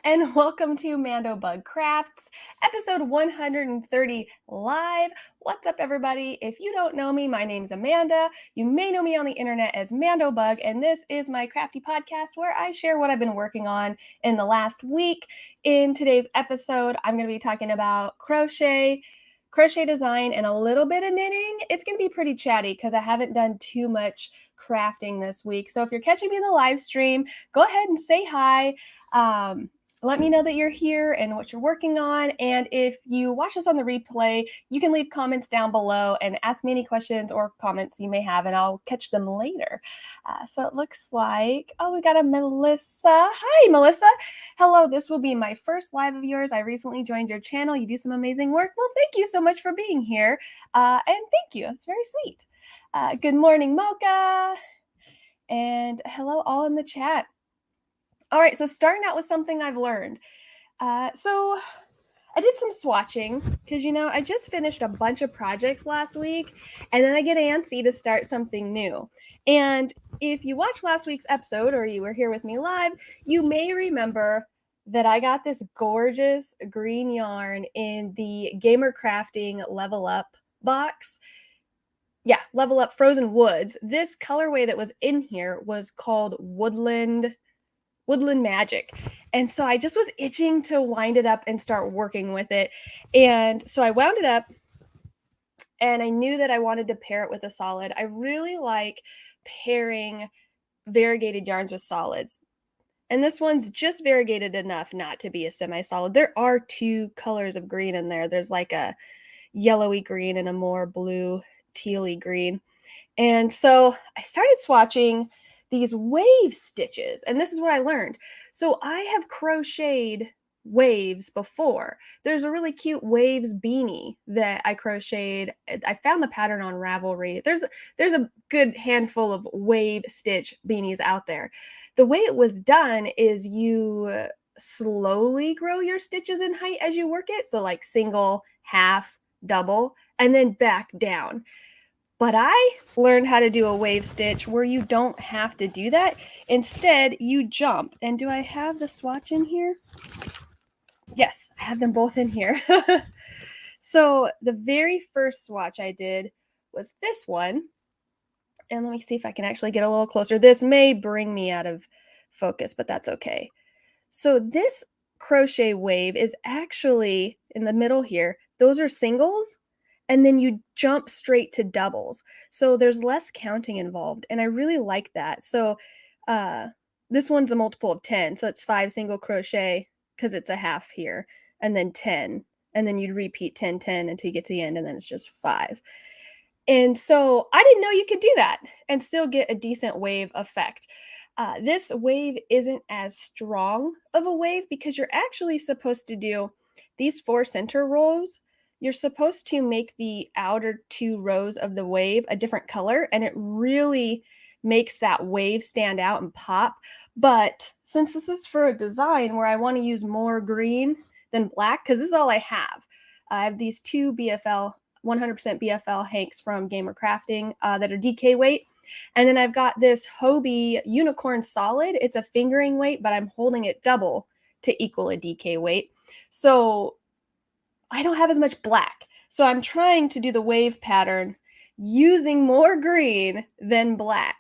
and welcome to Mandobug Crafts, episode 130 live. What's up, everybody? If you don't know me, my name's Amanda. You may know me on the internet as Mandobug, and this is my crafty podcast where I share what I've been working on in the last week. In today's episode, I'm going to be talking about crochet design, and a little bit of knitting. It's going to be pretty chatty because I haven't done too much crafting this week. So if you're catching me in the live stream, go ahead and say hi. Let me know that you're here and what you're working on. And if you watch this on the replay, you can leave comments down below and ask me any questions or comments you may have, and I'll catch them later. So it looks like, oh, we got a Melissa. Hi, Melissa. Hello, this will be my first live of yours. I recently joined your channel. You do some amazing work. Well, thank you so much for being here. And thank you. It's very sweet. Good morning, Mocha. And hello all in the chat. All right, so starting out with something I've learned. So I did some swatching because, I just finished a bunch of projects last week, and then I get antsy to start something new. And if you watched last week's episode or you were here with me live, you may remember that I got this gorgeous green yarn in the Gamer Crafting Level Up box. Yeah, Level Up Frozen Woods. This colorway that was in here was called Woodland Magic. And so I just was itching to wind it up and start working with it. And so I wound it up, and I knew that I wanted to pair it with a solid. I really like pairing variegated yarns with solids. And this one's just variegated enough not to be a semi-solid. There are two colors of green in there. There's like a yellowy green and a more blue tealy green. And so I started swatching these wave stitches, and this is what I learned. So I have crocheted waves before. There's a really cute waves beanie that I crocheted. I found the pattern on Ravelry. There's a good handful of wave stitch beanies out there. The way it was done is you slowly grow your stitches in height as you work it. So like single, half, double, and then back down. But I learned how to do a wave stitch where you don't have to do that. Instead, you jump. And do I have the swatch in here? Yes, I have them both in here. So the very first swatch I did was this one. And let me see if I can actually get a little closer. This may bring me out of focus, but that's okay. So this crochet wave is actually in the middle here. Those are singles. And then you jump straight to doubles. So there's less counting involved. And I really like that. So this one's a multiple of 10. So it's 5 single crochet because it's a half here. And then 10. And then you'd repeat 10, 10 until you get to the end. And then it's just 5. And so I didn't know you could do that and still get a decent wave effect. This wave isn't as strong of a wave because you're actually supposed to do these 4 center rows. You're supposed to make the outer 2 rows of the wave a different color, and it really makes that wave stand out and pop. But since this is for a design where I want to use more green than black, because this is all I have these 2 BFL, 100% BFL hanks from Gamer Crafting that are DK weight. And then I've got this Hobbii Unicorn Solid. It's a fingering weight, but I'm holding it double to equal a DK weight. So I don't have as much black. So I'm trying to do the wave pattern using more green than black.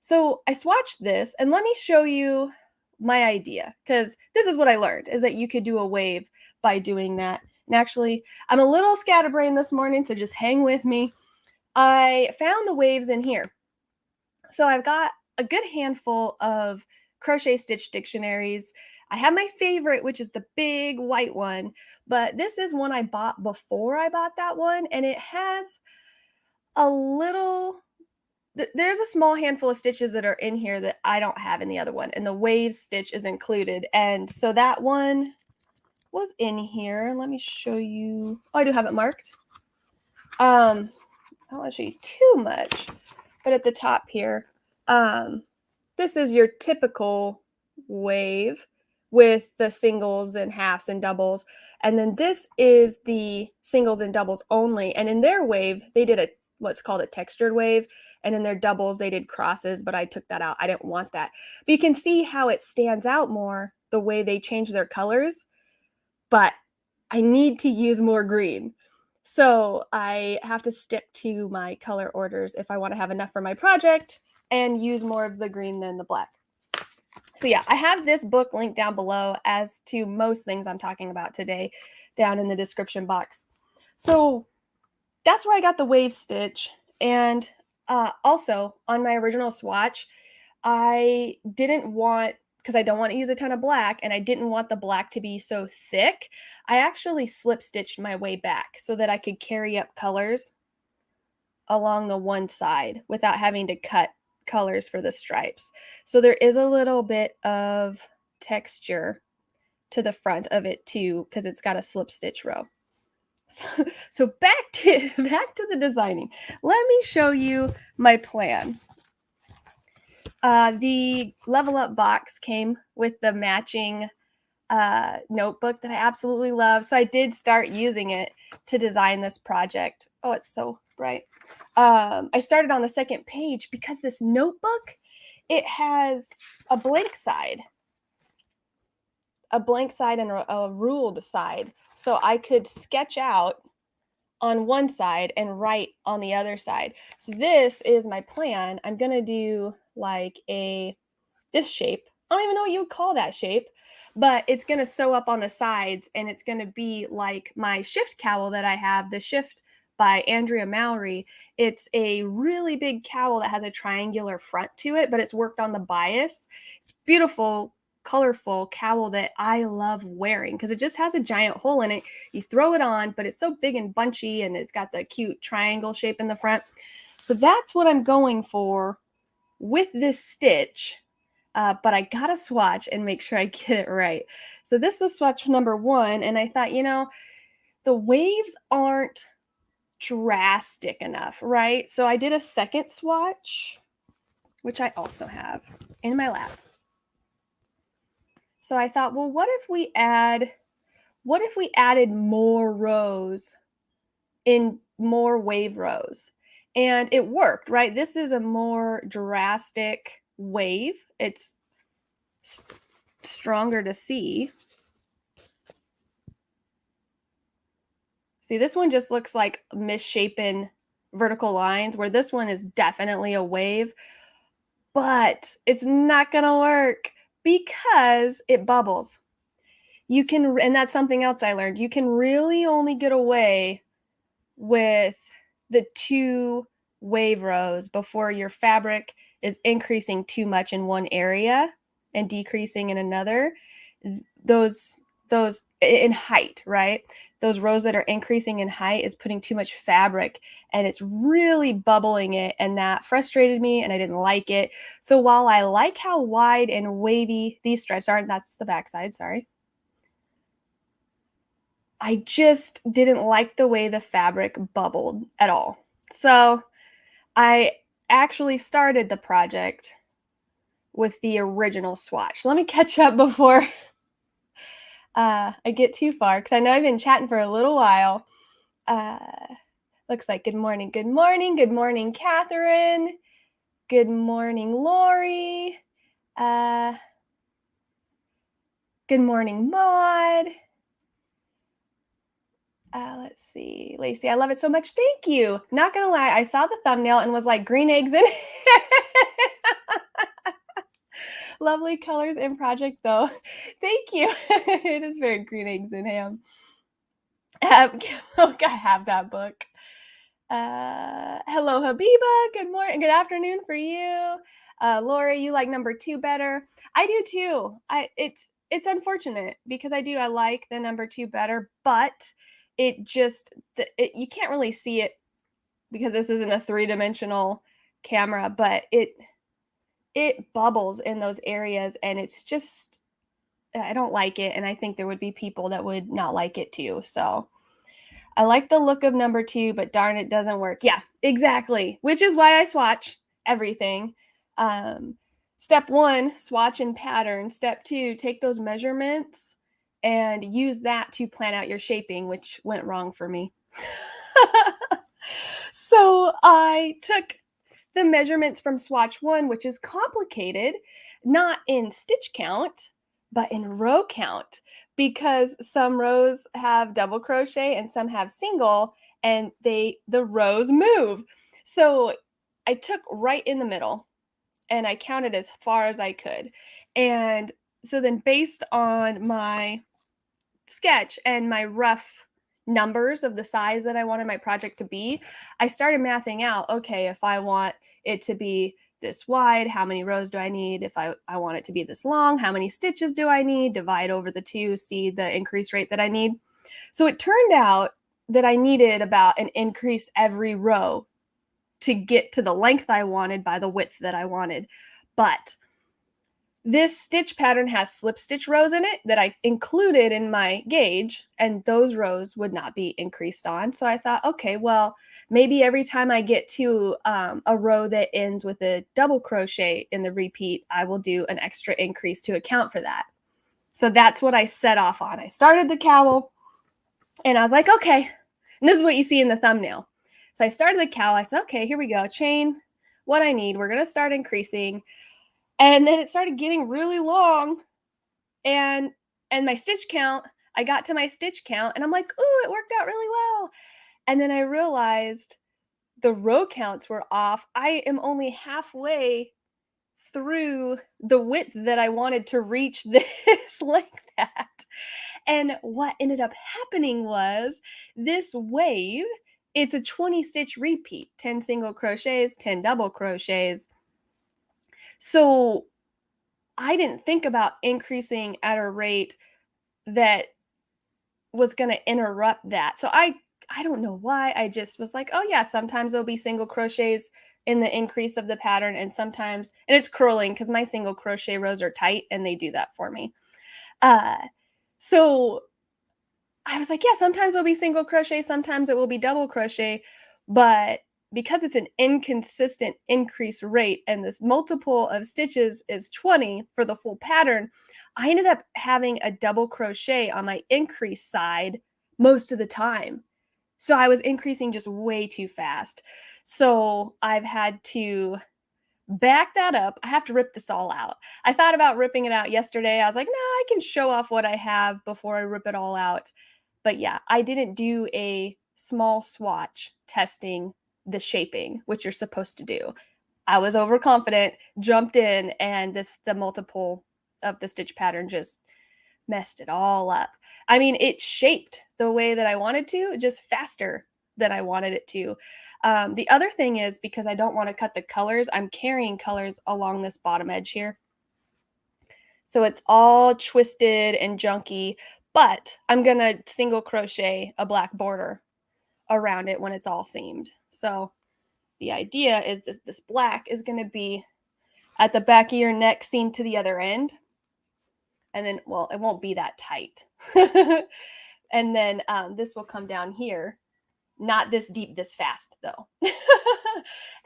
So I swatched this, and let me show you my idea, because this is what I learned, is that you could do a wave by doing that. And actually, I'm a little scatterbrained this morning, so just hang with me. I found the waves in here. So I've got a good handful of crochet stitch dictionaries. I have my favorite, which is the big white one, but this is one I bought before I bought that one, and it has a little, there's a small handful of stitches that are in here that I don't have in the other one, and the wave stitch is included. And so that one was in here. Let me show you. Oh, I do have it marked. I don't want to show you too much, but at the top here, this is your typical wave with the singles and halves and doubles. And then this is the singles and doubles only. And in their wave, they did what's called a textured wave. And in their doubles, they did crosses, but I took that out. I didn't want that. But you can see how it stands out more the way they change their colors, but I need to use more green. So I have to stick to my color orders if I want to have enough for my project and use more of the green than the black. So yeah, I have this book linked down below, as to most things I'm talking about today, down in the description box. So that's where I got the wave stitch. And also on my original swatch, I didn't want, because I don't want to use a ton of black and I didn't want the black to be so thick, I actually slip stitched my way back so that I could carry up colors along the one side without having to cut colors for the stripes. So there is a little bit of texture to the front of it too, because it's got a slip stitch row. So back to the designing. Let me show you my plan. The Level Up box came with the matching notebook that I absolutely love. So I did start using it to design this project. Oh, it's so bright. I started on the second page because this notebook, it has a blank side and a ruled side. So I could sketch out on one side and write on the other side. So this is my plan. I'm going to do like this shape. I don't even know what you would call that shape, but it's going to sew up on the sides, and it's going to be like my shift cowl that I have, the Shift by Andrea Mowry. It's a really big cowl that has a triangular front to it, but it's worked on the bias. It's beautiful, colorful cowl that I love wearing because it just has a giant hole in it. You throw it on, but it's so big and bunchy, and it's got the cute triangle shape in the front. So that's what I'm going for with this stitch. But I gotta swatch and make sure I get it right. So this was swatch number 1, and I thought, the waves aren't drastic enough, right? So I did a second swatch, which I also have in my lap. So I thought, well, what if we added more rows, in more wave rows? And it worked, right? This is a more drastic wave. It's stronger to see. See, this one just looks like misshapen vertical lines, where this one is definitely a wave, but it's not gonna work because it bubbles. You can, and that's something else I learned, you can really only get away with the 2 wave rows before your fabric is increasing too much in one area and decreasing in another. Those in height, right? Those rows that are increasing in height is putting too much fabric, and it's really bubbling it, and that frustrated me and I didn't like it. So while I like how wide and wavy these stripes are, and that's the back side, sorry, I just didn't like the way the fabric bubbled at all. So I actually started the project with the original swatch. Let me catch up before I get too far, because I know I've been chatting for a little while. Looks like good morning, Catherine. Good morning, Lori. Good morning, Maud. Let's see, Lacey, I love it so much. Thank you. Not gonna lie, I saw the thumbnail and was like, green eggs in Lovely colors in project though. Thank you. It is very green eggs and ham. Look, I have that book. Hello, Habiba. Good morning. Good afternoon for you. Lori, you like number 2 better. I do too. It's unfortunate because I like the number 2 better, but it just, you can't really see it because this isn't a 3-dimensional camera, but it bubbles in those areas, and it's just, I don't like it, and I think there would be people that would not like it too. So I like the look of number 2, but darn, it doesn't work. Yeah, exactly. Which is why I swatch everything. Step 1, swatch and pattern. Step 2, take those measurements and use that to plan out your shaping, which went wrong for me. So I took the measurements from swatch 1, which is complicated, not in stitch count, but in row count, because some rows have double crochet and some have single, and the rows move. So I took right in the middle and I counted as far as I could. And so then based on my sketch and my rough numbers of the size that I wanted my project to be, I started mathing out, okay, if I want it to be this wide, how many rows do I need? If I want it to be this long, how many stitches do I need? Divide over the two, see the increase rate that I need. So it turned out that I needed about an increase every row to get to the length I wanted by the width that I wanted. But this stitch pattern has slip stitch rows in it that I included in my gauge, and those rows would not be increased on. So I thought, okay, well, maybe every time I get to a row that ends with a double crochet in the repeat, I will do an extra increase to account for that. So that's what I set off on. I started the cowl and I was like, okay, and this is what you see in the thumbnail. So I started the cowl. I said, okay, here we go. Chain what I need. We're going to start increasing. And then it started getting really long, and my stitch count, I got to my stitch count and I'm like, ooh, it worked out really well. And then I realized the row counts were off. I am only halfway through the width that I wanted to reach this like that. And what ended up happening was this wave, it's a 20 stitch repeat, 10 single crochets, 10 double crochets. So I didn't think about increasing at a rate that was going to interrupt that. So I don't know why. I just was like, oh yeah, sometimes there'll be single crochets in the increase of the pattern, and sometimes, and it's curling because my single crochet rows are tight and they do that for me. So I was like, yeah, sometimes it'll be single crochet, sometimes it will be double crochet, but because it's an inconsistent increase rate and this multiple of stitches is 20 for the full pattern, I ended up having a double crochet on my increase side most of the time. So I was increasing just way too fast. So I've had to back that up. I have to rip this all out. I thought about ripping it out yesterday. I was like, no, I can show off what I have before I rip it all out. But yeah, I didn't do a small swatch testing the shaping, which you're supposed to do. I was overconfident, jumped in, and the multiple of the stitch pattern just messed it all up. I mean, it shaped the way that I wanted to, just faster than I wanted it to. The other thing is, because I don't want to cut the colors, I'm carrying colors along this bottom edge here. So it's all twisted and junky, but I'm going to single crochet a black border around it when it's all seamed. So the idea is this black is going to be at the back of your neck, seamed to the other end. And then, well, it won't be that tight. And then this will come down here. Not this deep, this fast, though.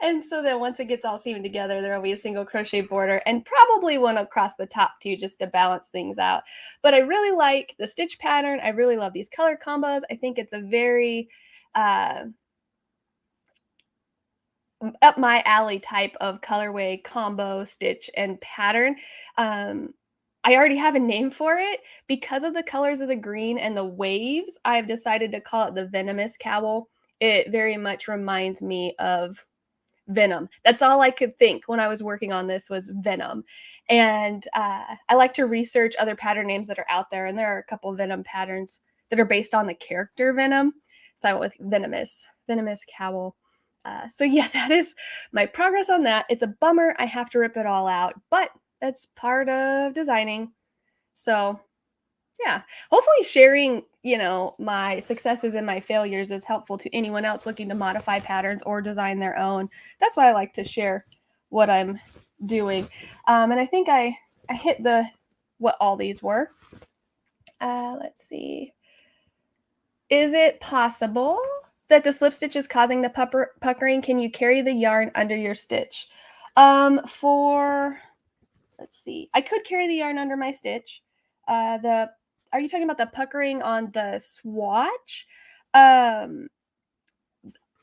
And so then once it gets all seamed together, there will be a single crochet border and probably one across the top too, just to balance things out. But I really like the stitch pattern. I really love these color combos. I think it's a very up my alley type of colorway combo stitch and pattern. I already have a name for it. Because of the colors of the green and the waves, I've decided to call it the Venomous Cowl. It very much reminds me of Venom. That's all I could think when I was working on this was Venom. And I like to research other pattern names that are out there, and there are a couple of Venom patterns that are based on the character Venom. So I went with Venomous Cowl. So yeah, that is my progress on that. It's a bummer I have to rip it all out, but that's part of designing. So yeah, hopefully sharing, my successes and my failures is helpful to anyone else looking to modify patterns or design their own. That's why I like to share what I'm doing. And I think I hit what all these were. Let's see. Is it possible that the slip stitch is causing the puckering? Can you carry the yarn under your stitch? Let's see. I could carry the yarn under my stitch. Are you talking about the puckering on the swatch? All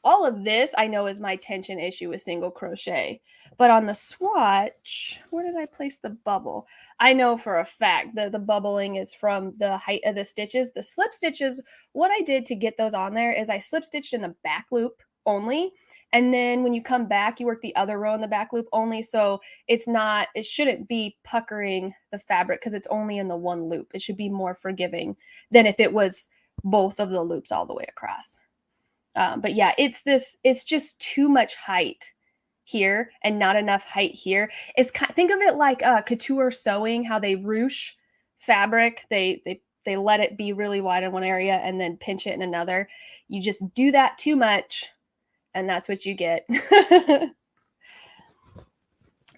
of this I know is my tension issue with single crochet, But on the swatch, where did I place the bubble? I know for a fact that the bubbling is from the height of the stitches. The slip stitches, what I did to get those on there is I slip stitched in the back loop only. And then when you come back, you work the other row in the back loop only. So it shouldn't be puckering the fabric because it's only in the one loop. It should be more forgiving than if it was both of the loops all the way across. But yeah, it's just too much height here and not enough height here. Think of it like couture sewing, how they ruche fabric. They let it be really wide in one area and then pinch it in another. You just do that too much, and that's what you get.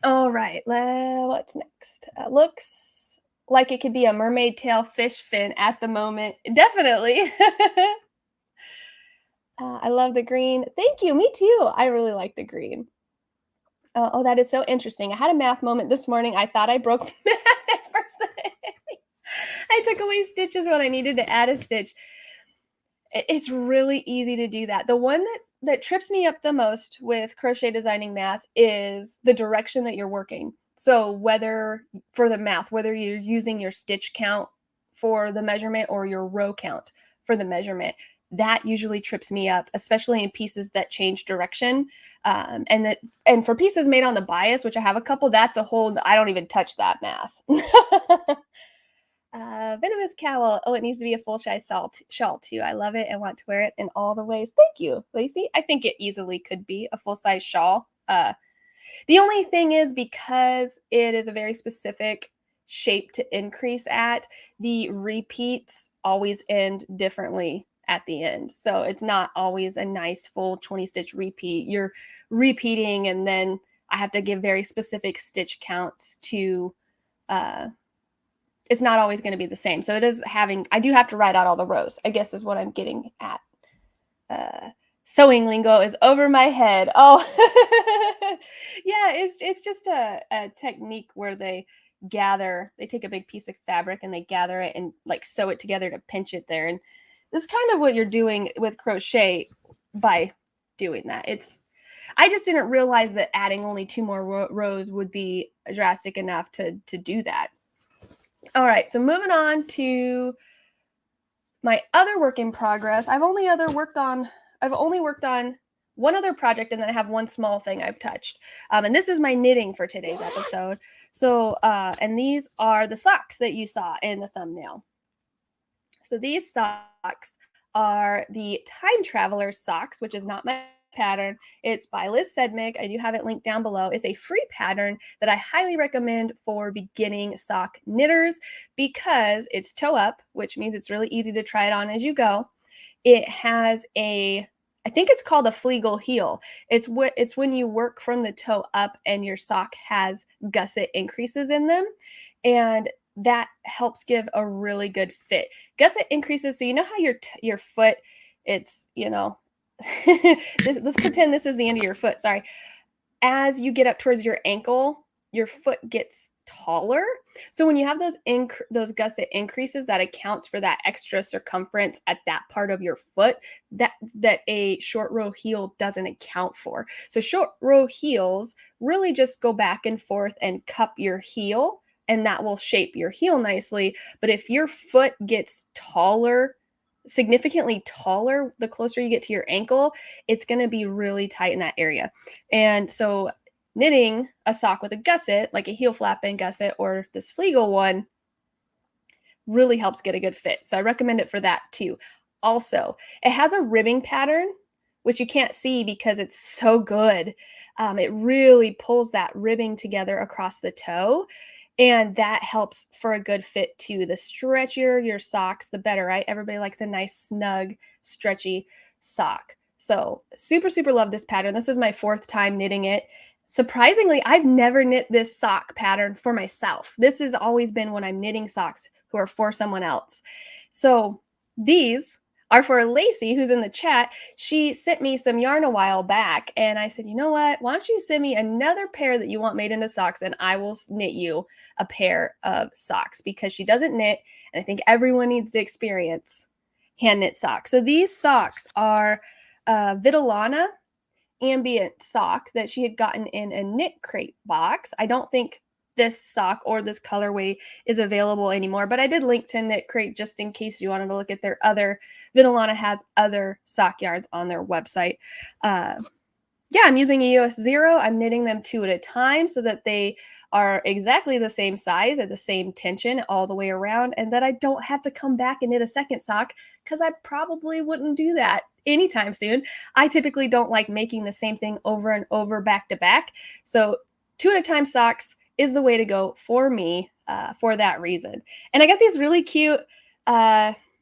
All right, what's next? Looks like it could be a mermaid tail fish fin at the moment. Definitely. I love the green. Thank you. Me too. I really like the green. Oh, that is so interesting. I had a math moment this morning. I thought I broke math at first. I took away stitches when I needed to add a stitch. It's really easy to do that. The one that trips me up the most with crochet designing math is the direction that you're working. So whether for the math, whether you're using your stitch count for the measurement or your row count for the measurement, that usually trips me up, especially in pieces that change direction. And for pieces made on the bias, which I have a couple, that's a whole, I don't even touch that math. Venomous Cowl. Oh, it needs to be a full-size shawl too. I love it and want to wear it in all the ways. Thank you, Lacey. I think it easily could be a full-size shawl. The only thing is, because it is a very specific shape to increase at, the repeats always end differently at the end. So it's not always a nice full 20 stitch repeat. You're repeating, and then I have to give very specific stitch counts to, it's not always going to be the same. So I do have to write out all the rows, I guess is what I'm getting at. Sewing lingo is over my head. Oh, yeah, it's just a technique where they take a big piece of fabric and they gather it and like sew it together to pinch it there. And this is kind of what you're doing with crochet by doing that. I just didn't realize that adding only 2 more rows would be drastic enough to do that. All right, so moving on to my other work in progress. I've only worked on one other project, and then I have one small thing I've touched. And this is my knitting for today's episode. So, and these are the socks that you saw in the thumbnail. So these socks are the Time Traveler socks, which is not my pattern. It's by Liz Sedmick. I do have it linked down below. It's a free pattern that I highly recommend for beginning sock knitters because it's toe up, which means it's really easy to try it on as you go. It has I think it's called a fleagle heel. It's when you work from the toe up and your sock has gusset increases in them. And that helps give a really good fit. Gusset increases, so you know how your foot, it's, let's pretend this is the end of your foot, sorry. As you get up towards your ankle, your foot gets taller. So when you have those gusset increases, that accounts for that extra circumference at that part of your foot that a short row heel doesn't account for. So short row heels really just go back and forth and cup your heel, and that will shape your heel nicely. But if your foot gets taller, significantly taller, the closer you get to your ankle, it's going to be really tight in that area. And so knitting a sock with a gusset, like a heel flap and gusset or this fleagle one, really helps get a good fit. So I recommend it for that too. Also, it has a ribbing pattern, which you can't see because it's so good. It really pulls that ribbing together across the toe. And that helps for a good fit too. The stretchier your socks, the better, right? Everybody likes a nice, snug, stretchy sock. So super, super love this pattern. This is my 4th time knitting it. Surprisingly, I've never knit this sock pattern for myself. This has always been when I'm knitting socks who are for someone else. So these are for Lacey, who's in the chat. She sent me some yarn a while back, and I said, you know what? Why don't you send me another pair that you want made into socks, and I will knit you a pair of socks, because she doesn't knit, and I think everyone needs to experience hand knit socks. So these socks are Vidilana Ambient sock that she had gotten in a Knit Crate box. I don't think this sock or this colorway is available anymore, but I did link to Knit Crate just in case you wanted to look at their other. Vidilana has other sock yarns on their website. Yeah, I'm using a US 0. I'm knitting them 2 at a time so that they are exactly the same size at the same tension all the way around, and that I don't have to come back and knit a second sock because I probably wouldn't do that anytime soon. I typically don't like making the same thing over and over back to back. So 2 at a time socks is the way to go for me for that reason. And I got these really cute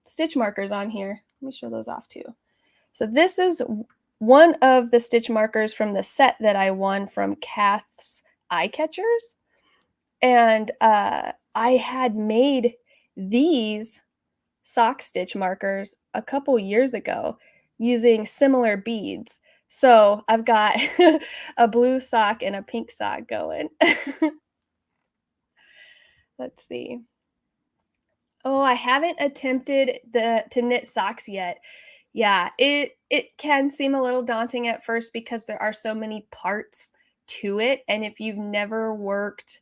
stitch markers on here. Let me show those off too. So this is one of the stitch markers from the set that I won from Kath's Eye Catchers. And I had made these sock stitch markers a couple years ago using similar beads. So I've got a blue sock and a pink sock going. Let's see. Oh, I haven't attempted to knit socks yet. Yeah, it can seem a little daunting at first because there are so many parts to it, and if you've never worked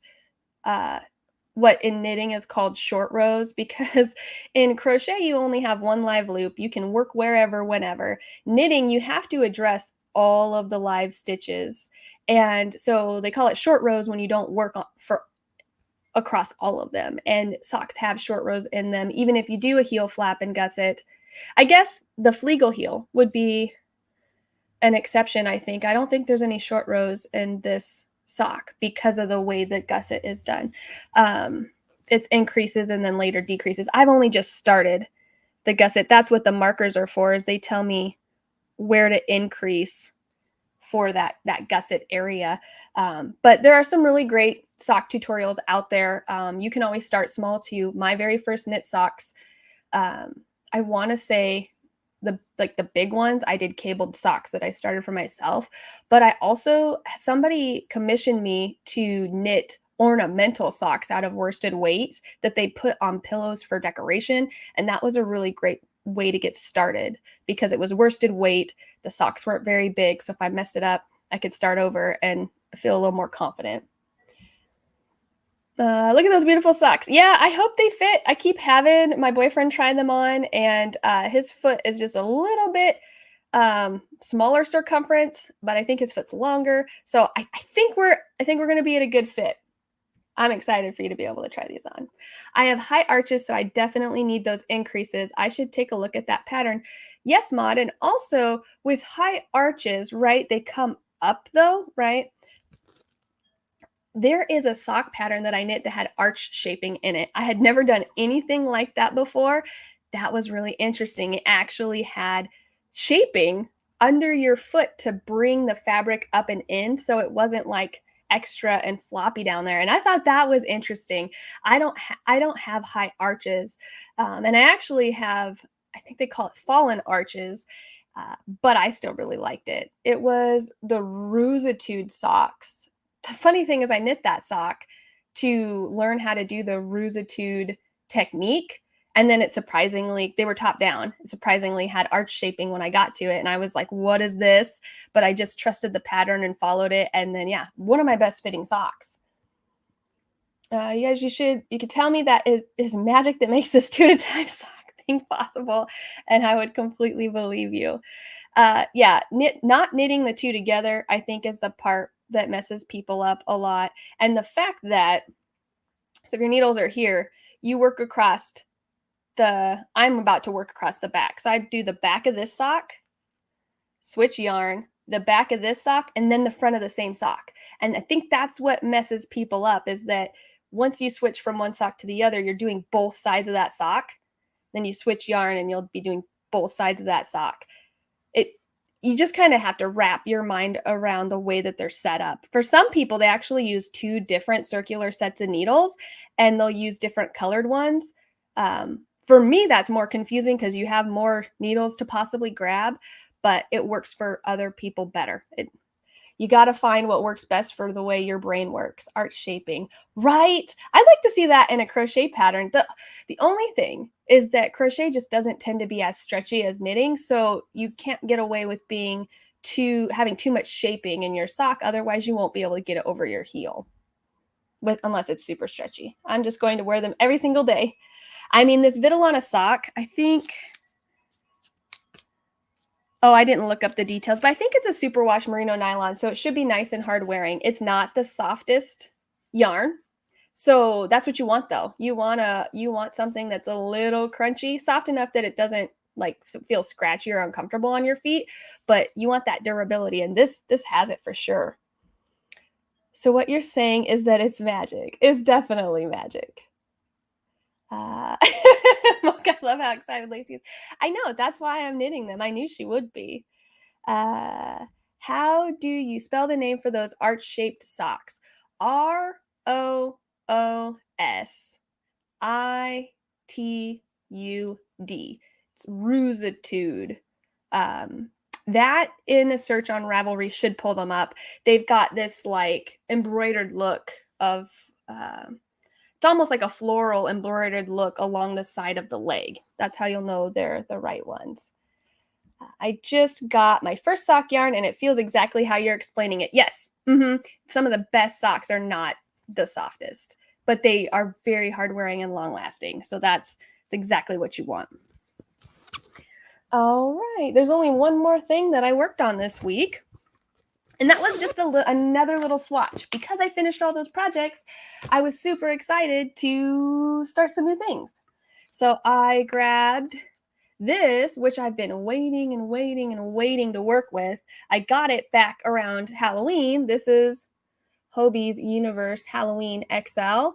what in knitting is called short rows, because in crochet you only have one live loop. You can work wherever, whenever. Knitting, you have to address all of the live stitches, and so they call it short rows when you don't work for across all of them. And socks have short rows in them, even if you do a heel flap and gusset. I guess the Flegel heel would be an exception, I think. I don't think there's any short rows in this sock because of the way the gusset is done. It's increases and then later decreases. I've only just started the gusset. That's what the markers are for, is they tell me where to increase for that gusset area. But there are some really great sock tutorials out there. You can always start small too. My very first knit socks, I want to say the big ones, I did cabled socks that I started for myself, but I also, somebody commissioned me to knit ornamental socks out of worsted weight that they put on pillows for decoration. And that was a really great way to get started because it was worsted weight. The socks weren't very big. So if I messed it up, I could start over and feel a little more confident. Look at those beautiful socks. Yeah, I hope they fit. I keep having my boyfriend try them on, and his foot is just a little bit smaller circumference, but I think his foot's longer. So I think we're going to be at a good fit. I'm excited for you to be able to try these on. I have high arches, so I definitely need those increases. I should take a look at that pattern. Yes, Maud. And also with high arches, right? They come up though, right? There is a sock pattern that I knit that had arch shaping in it. I had never done anything like that before. That was really interesting. It actually had shaping under your foot to bring the fabric up and in, so it wasn't like extra and floppy down there. And I thought that was interesting. I don't have high arches, and I actually have, I think they call it fallen arches, but I still really liked it. It was the Rousitude socks. The funny thing is I knit that sock to learn how to do the Rousitude technique. And then it surprisingly, they were top down. It surprisingly had arch shaping when I got to it. And I was like, what is this? But I just trusted the pattern and followed it. And then, yeah, one of my best fitting socks. You guys, you could tell me that is magic that makes this 2 at a time sock thing possible. And I would completely believe you. Yeah, not knitting the two together, I think, is the part that messes people up a lot. And the fact that, so if your needles are here, you work across I'm about to work across the back. So I do the back of this sock, switch yarn, the back of this sock, and then the front of the same sock. And I think that's what messes people up, is that once you switch from one sock to the other, you're doing both sides of that sock. Then you switch yarn and you'll be doing both sides of that sock. You just kind of have to wrap your mind around the way that they're set up. For some people, they actually use 2 different circular sets of needles, and they'll use different colored ones. For me, that's more confusing because you have more needles to possibly grab, but it works for other people better. You got to find what works best for the way your brain works. Arch shaping, right? I'd like to see that in a crochet pattern. The only thing is that crochet just doesn't tend to be as stretchy as knitting, so you can't get away with being having too much shaping in your sock. Otherwise, you won't be able to get it over your heel unless it's super stretchy. I'm just going to wear them every single day. I mean, this Vidilana sock, I think, oh, I didn't look up the details, but I think it's a superwash merino nylon, so it should be nice and hard wearing. It's not the softest yarn. So that's what you want though. You want something that's a little crunchy, soft enough that it doesn't like feel scratchy or uncomfortable on your feet, but you want that durability, and this has it for sure. So what you're saying is that it's magic. It's definitely magic. Mocha, I love how excited Lacey is. I know, that's why I'm knitting them. I knew she would be. How do you spell the name for those arch-shaped socks? ROOSITUD. It's roositude. That in the search on Ravelry should pull them up. They've got this like embroidered look of it's almost like a floral embroidered look along the side of the leg. That's how you'll know they're the right ones. I just got my first sock yarn and it feels exactly how you're explaining it. Yes. Some of the best socks are not the softest, but they are very hard wearing and long lasting. So that's exactly what you want. All right. There's only one more thing that I worked on this week. And that was just another little swatch. Because I finished all those projects, I was super excited to start some new things. So I grabbed this, which I've been waiting to work with. I got it back around Halloween. This is Hobbie's Universe Halloween XL.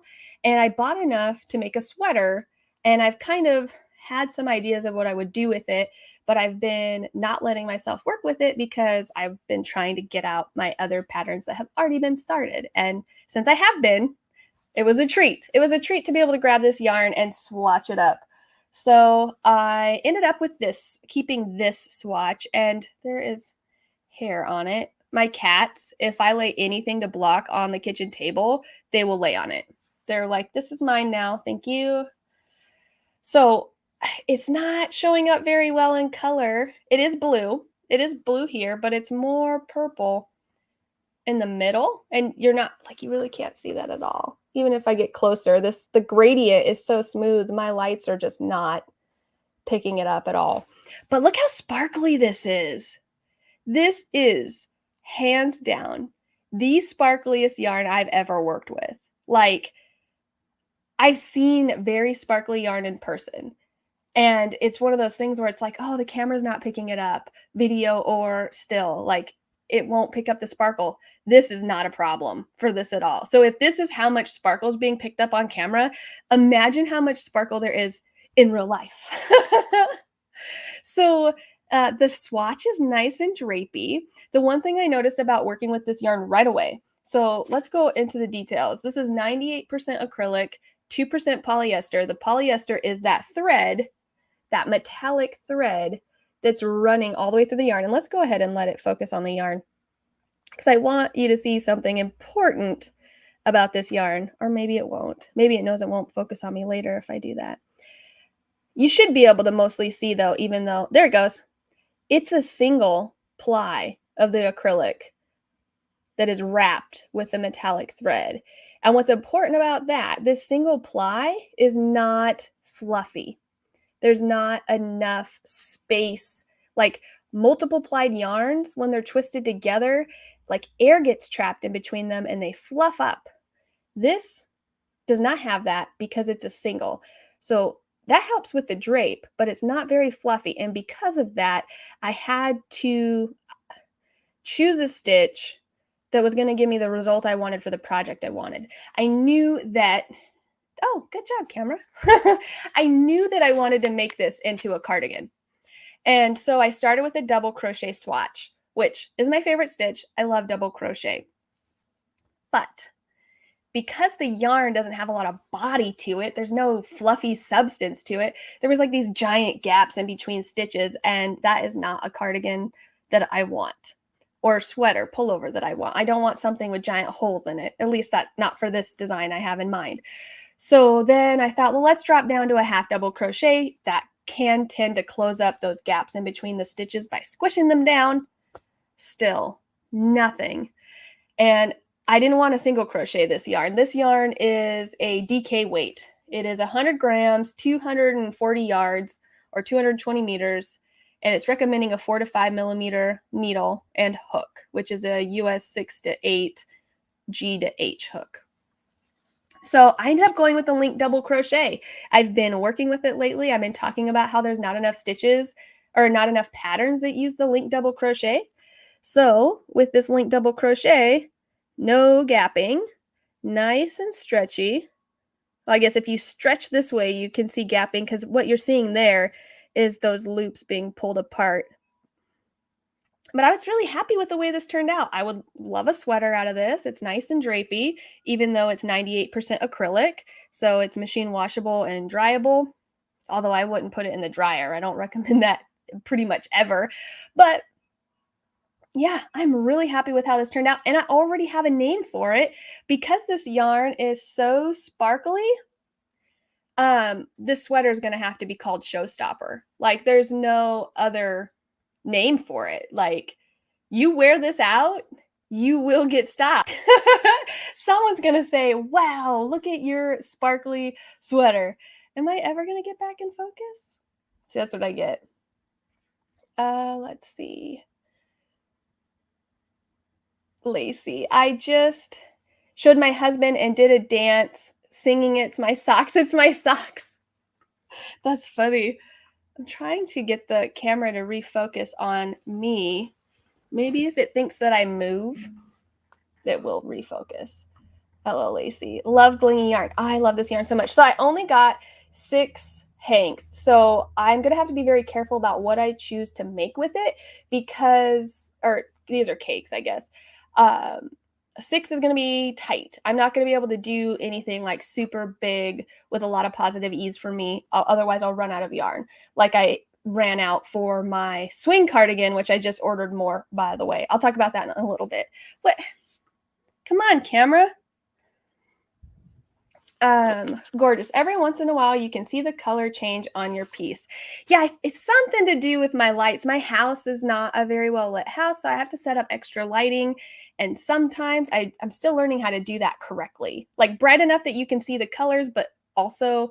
And I bought enough to make a sweater. And I've kind of had some ideas of what I would do with it, but I've been not letting myself work with it because I've been trying to get out my other patterns that have already been started. And since I have been, it was a treat. It was a treat to be able to grab this yarn and swatch it up. So I ended up with this, keeping this swatch, and there is hair on it. My cats, if I lay anything to block on the kitchen table, they will lay on it. They're like, this is mine now, thank you. So it's not showing up very well in color. It is blue. It is blue here, but it's more purple in the middle. And you're not, like, you really can't see that at all. Even if I get closer, the gradient is so smooth. My lights are just not picking it up at all. But look how sparkly this is. This is hands down the sparkliest yarn I've ever worked with. Like, I've seen very sparkly yarn in person. And it's one of those things where it's like, oh, the camera's not picking it up, video or still, like it won't pick up the sparkle. This is not a problem for this at all. So if this is how much sparkle is being picked up on camera, imagine how much sparkle there is in real life. So the swatch is nice and drapey. The one thing I noticed about working with this yarn right away. So let's go into the details. This is 98% acrylic, 2% polyester. The polyester is that thread, that metallic thread that's running all the way through the yarn. And let's go ahead and let it focus on the yarn, because I want you to see something important about this yarn. Or maybe it won't. Maybe it knows it won't focus on me later if I do that. You should be able to mostly see though, even though, there it goes. It's a single ply of the acrylic that is wrapped with the metallic thread. And what's important about that, this single ply is not fluffy. There's not enough space. Like multiple plied yarns, when they're twisted together, like air gets trapped in between them and they fluff up. This does not have that because it's a single. So that helps with the drape, but it's not very fluffy. And because of that, I had to choose a stitch that was going to give me the result I wanted for the project I wanted. I knew that, oh, good job, camera. I knew that I wanted to make this into a cardigan. And so I started with a double crochet swatch, which is my favorite stitch. I love double crochet. But because the yarn doesn't have a lot of body to it, there's no fluffy substance to it, there was like these giant gaps in between stitches, and that is not a cardigan that I want, or sweater pullover that I want. I don't want something with giant holes in it, at least that not for this design I have in mind. So then I thought, well, let's drop down to a half double crochet. That can tend to close up those gaps in between the stitches by squishing them down. Still nothing. And I didn't want to single crochet this yarn. This yarn is a DK weight. It is 100 grams, 240 yards, or 220 meters, and it's recommending a 4 to 5 millimeter needle and hook, which is a US 6 to 8 G to H hook. So I ended up going with the link double crochet. I've been working with it lately. I've been talking about how there's not enough stitches or not enough patterns that use the link double crochet. So with this link double crochet, no gapping, nice and stretchy. Well, I guess if you stretch this way, you can see gapping because what you're seeing there is those loops being pulled apart. But I was really happy with the way this turned out. I would love a sweater out of this. It's nice and drapey, even though it's 98% acrylic. So it's machine washable and dryable. Although I wouldn't put it in the dryer. I don't recommend that pretty much ever. But yeah, I'm really happy with how this turned out. And I already have a name for it because this yarn is so sparkly. This sweater is going to have to be called Showstopper. Like there's no other name for it. Like you wear this out, you will get stopped. Someone's going to say, wow, look at your sparkly sweater. Am I ever going to get back in focus? See, that's what I get. Let's see. Lacey, I just showed my husband and did a dance singing it's my socks, it's my socks. That's funny. I'm trying to get the camera to refocus on me. Maybe if it thinks that I move, it will refocus. Hello, Lacey. Love blingy yarn. I love this yarn so much. So I only got 6 hanks. So I'm going to have to be very careful about what I choose to make with it because, or these are cakes, I guess. 6 is going to be tight. I'm not going to be able to do anything like super big with a lot of positive ease for me. Otherwise, I'll run out of yarn. Like I ran out for my swing cardigan, which I just ordered more, by the way. I'll talk about that in a little bit. What? Come on, camera. Gorgeous. Every once in a while, you can see the color change on your piece. Yeah, it's something to do with my lights. My house is not a very well lit house, so I have to set up extra lighting. And sometimes I'm still learning how to do that correctly. Like bright enough that you can see the colors, but also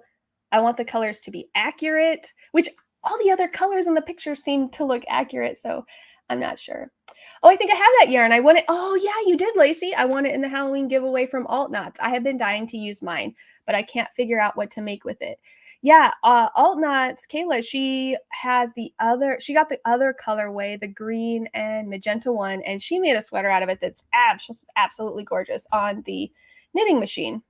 I want the colors to be accurate, which all the other colors in the picture seem to look accurate, so I'm not sure. Oh, I think I have that yarn. I want it. Oh, yeah, you did, Lacey. I want it in the Halloween giveaway from Alt Knots. I have been dying to use mine, but I can't figure out what to make with it. Yeah, Alt Knots, Kayla, she got the other colorway, the green and magenta one, and she made a sweater out of it that's absolutely gorgeous on the knitting machine.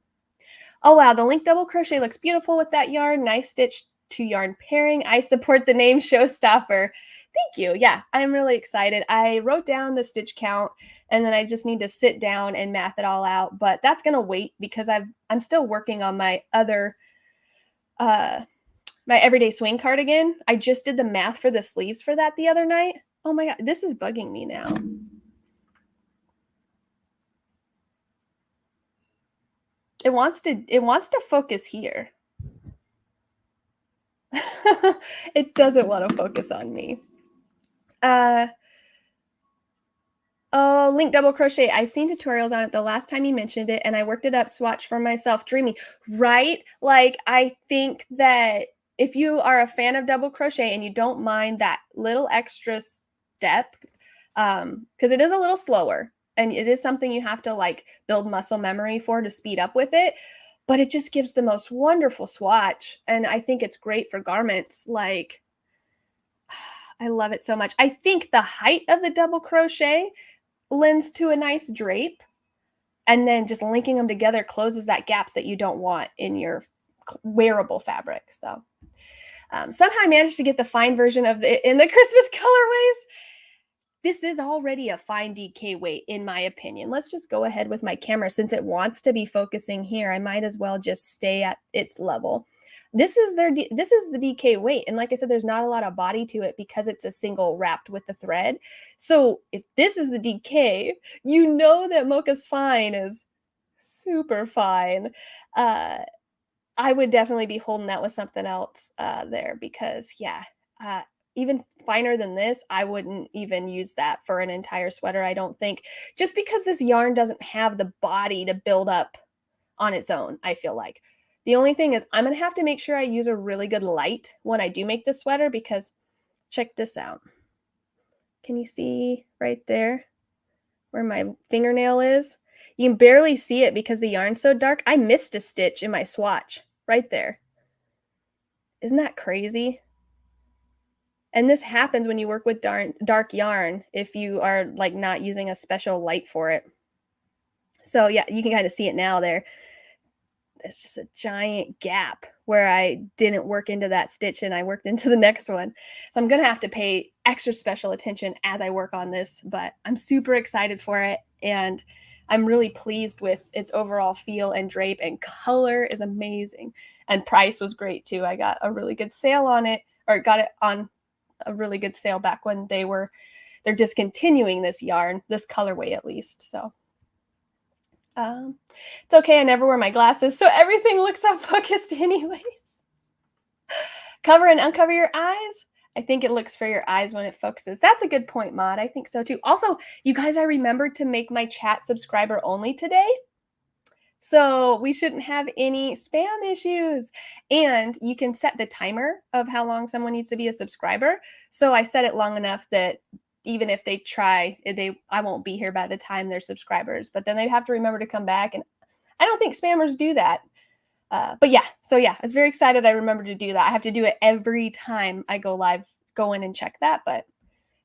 Oh, wow, the link double crochet looks beautiful with that yarn. Nice stitch to yarn pairing. I support the name Showstopper. Thank you. Yeah, I'm really excited. I wrote down the stitch count and then I just need to sit down and math it all out. But that's going to wait because I'm still working on my other, my everyday swing cardigan. I just did the math for the sleeves for that the other night. Oh my God, this is bugging me now. It wants to focus here. It doesn't want to focus on me. Oh, link double crochet. I seen tutorials on it the last time you mentioned it, and I worked it up swatch for myself. Dreamy, right? Like, I think that if you are a fan of double crochet and you don't mind that little extra step, because it is a little slower, and it is something you have to like build muscle memory for to speed up with it, but it just gives the most wonderful swatch, and I think it's great for garments. Like, I love it so much. I think the height of the double crochet lends to a nice drape, and then just linking them together closes that gaps that you don't want in your wearable fabric. So somehow I managed to get the fine version of it in the Christmas colorways. This is already a fine DK weight, in my opinion. Let's just go ahead with my camera. Since it wants to be focusing here, I might as well just stay at its level. This is the DK weight. And like I said, there's not a lot of body to it because it's a single wrapped with the thread. So if this is the DK, you know that Mocha's fine is super fine. I would definitely be holding that with something else there because, yeah, even finer than this, I wouldn't even use that for an entire sweater, I don't think, just because this yarn doesn't have the body to build up on its own, I feel like. The only thing is I'm gonna have to make sure I use a really good light when I do make this sweater, because check this out. Can you see right there where my fingernail is? You can barely see it because the yarn's so dark. I missed a stitch in my swatch right there. Isn't that crazy? And this happens when you work with dark yarn if you are like not using a special light for it. So yeah, you can kind of see it now there. There's just a giant gap where I didn't work into that stitch and I worked into the next one. So I'm going to have to pay extra special attention as I work on this, but I'm super excited for it. And I'm really pleased with its overall feel and drape, and color is amazing. And price was great too. I got a really good sale on it, or got it on a really good sale back when they're discontinuing this yarn, this colorway at least. So it's okay. I never wear my glasses, so everything looks unfocused anyways. Cover and uncover your eyes. I think it looks for your eyes when it focuses. That's a good point, Maud. I think so too. Also, you guys, I remembered to make my chat subscriber only today. So we shouldn't have any spam issues. And you can set the timer of how long someone needs to be a subscriber. So I set it long enough that even if they try, I won't be here by the time they're subscribers. But then they'd have to remember to come back. And I don't think spammers do that. But yeah, so yeah, I was very excited I remembered to do that. I have to do it every time I go live, go in and check that. But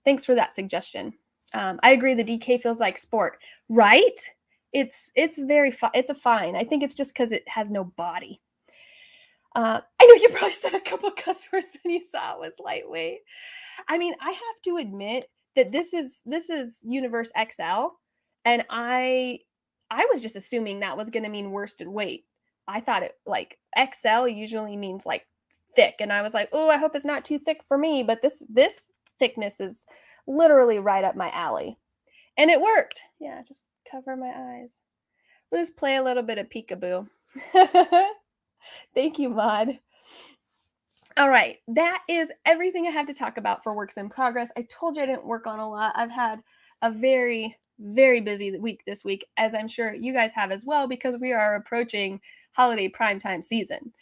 thanks for that suggestion. I agree, the DK feels like sport, right? It's very fun. It's a fine. I think it's just because it has no body. I know you probably said a couple cuss words when you saw it was lightweight. I mean, I have to admit that this is Universe XL, and I was just assuming that was going to mean worsted weight. I thought it like XL usually means like thick, and I was like, oh, I hope it's not too thick for me. But this thickness is literally right up my alley, and it worked. Yeah, just cover my eyes. We'll just play a little bit of peekaboo. Thank you, Maud. All right, that is everything I have to talk about for works in progress. I told you I didn't work on a lot. I've had a very, very busy week this week, as I'm sure you guys have as well, because we are approaching holiday primetime season.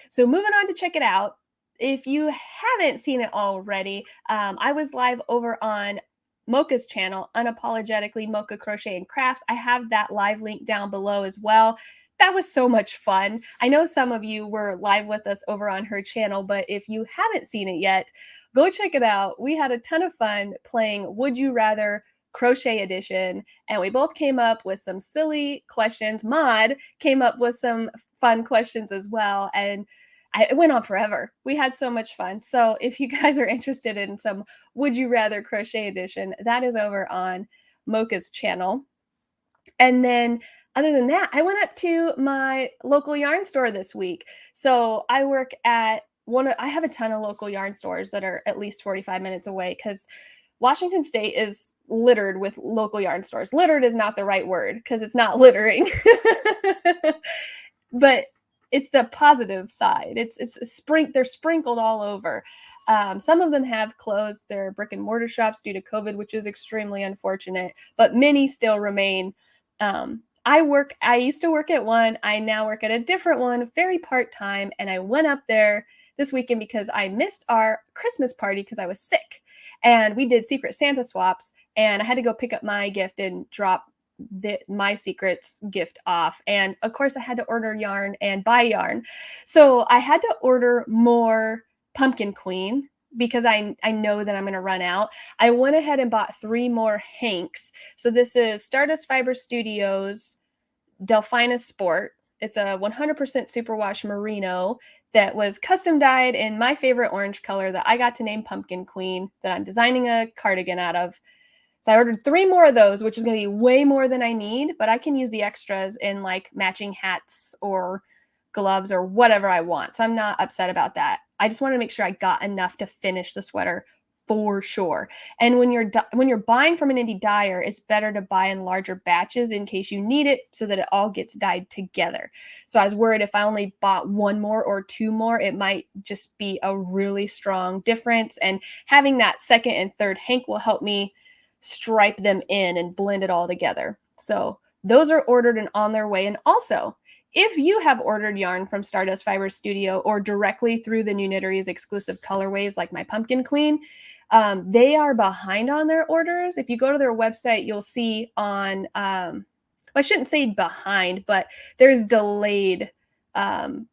So moving on to check it out. If you haven't seen it already, I was live over on Mocha's channel, Unapologetically, Mocha Crochet and Crafts. I have that live link down below as well. That was so much fun. I know some of you were live with us over on her channel, but if you haven't seen it yet, go check it out. We had a ton of fun playing Would You Rather Crochet Edition, and we both came up with some silly questions. Maud came up with some fun questions as well, and it went on forever. We had so much fun. So if you guys are interested in some Would You Rather Crochet Edition, that is over on Mocha's channel. And then other than that, I went up to my local yarn store this week. So I work at I have a ton of local yarn stores that are at least 45 minutes away, because Washington State is littered with local yarn stores. Littered is not the right word, because it's not littering. But it's the positive side. They're sprinkled all over. Some of them have closed their brick and mortar shops due to COVID, which is extremely unfortunate, but many still remain. I used to work at one. I now work at a different one, very part-time. And I went up there this weekend because I missed our Christmas party because I was sick, and we did Secret Santa swaps, and I had to go pick up my gift and drop my secrets gift off. And of course I had to order yarn and buy yarn. So I had to order more Pumpkin Queen because I know that I'm going to run out. I went ahead and bought 3 more Hanks. So this is Stardust Fiber Studios Delphina Sport. It's a 100% superwash merino that was custom dyed in my favorite orange color that I got to name Pumpkin Queen, that I'm designing a cardigan out of. So I ordered 3 more of those, which is going to be way more than I need, but I can use the extras in like matching hats or gloves or whatever I want. So I'm not upset about that. I just want to make sure I got enough to finish the sweater for sure. And when you're buying from an indie dyer, it's better to buy in larger batches in case you need it so that it all gets dyed together. So I was worried if I only bought one more or two more, it might just be a really strong difference. And having that second and third hank will help me stripe them in and blend it all together. So those are ordered and on their way. And also, if you have ordered yarn from Stardust Fibers Studio or directly through the new Knittery's exclusive colorways like my Pumpkin Queen, they are behind on their orders. If you go to their website, you'll see on, I shouldn't say behind, but there's delayed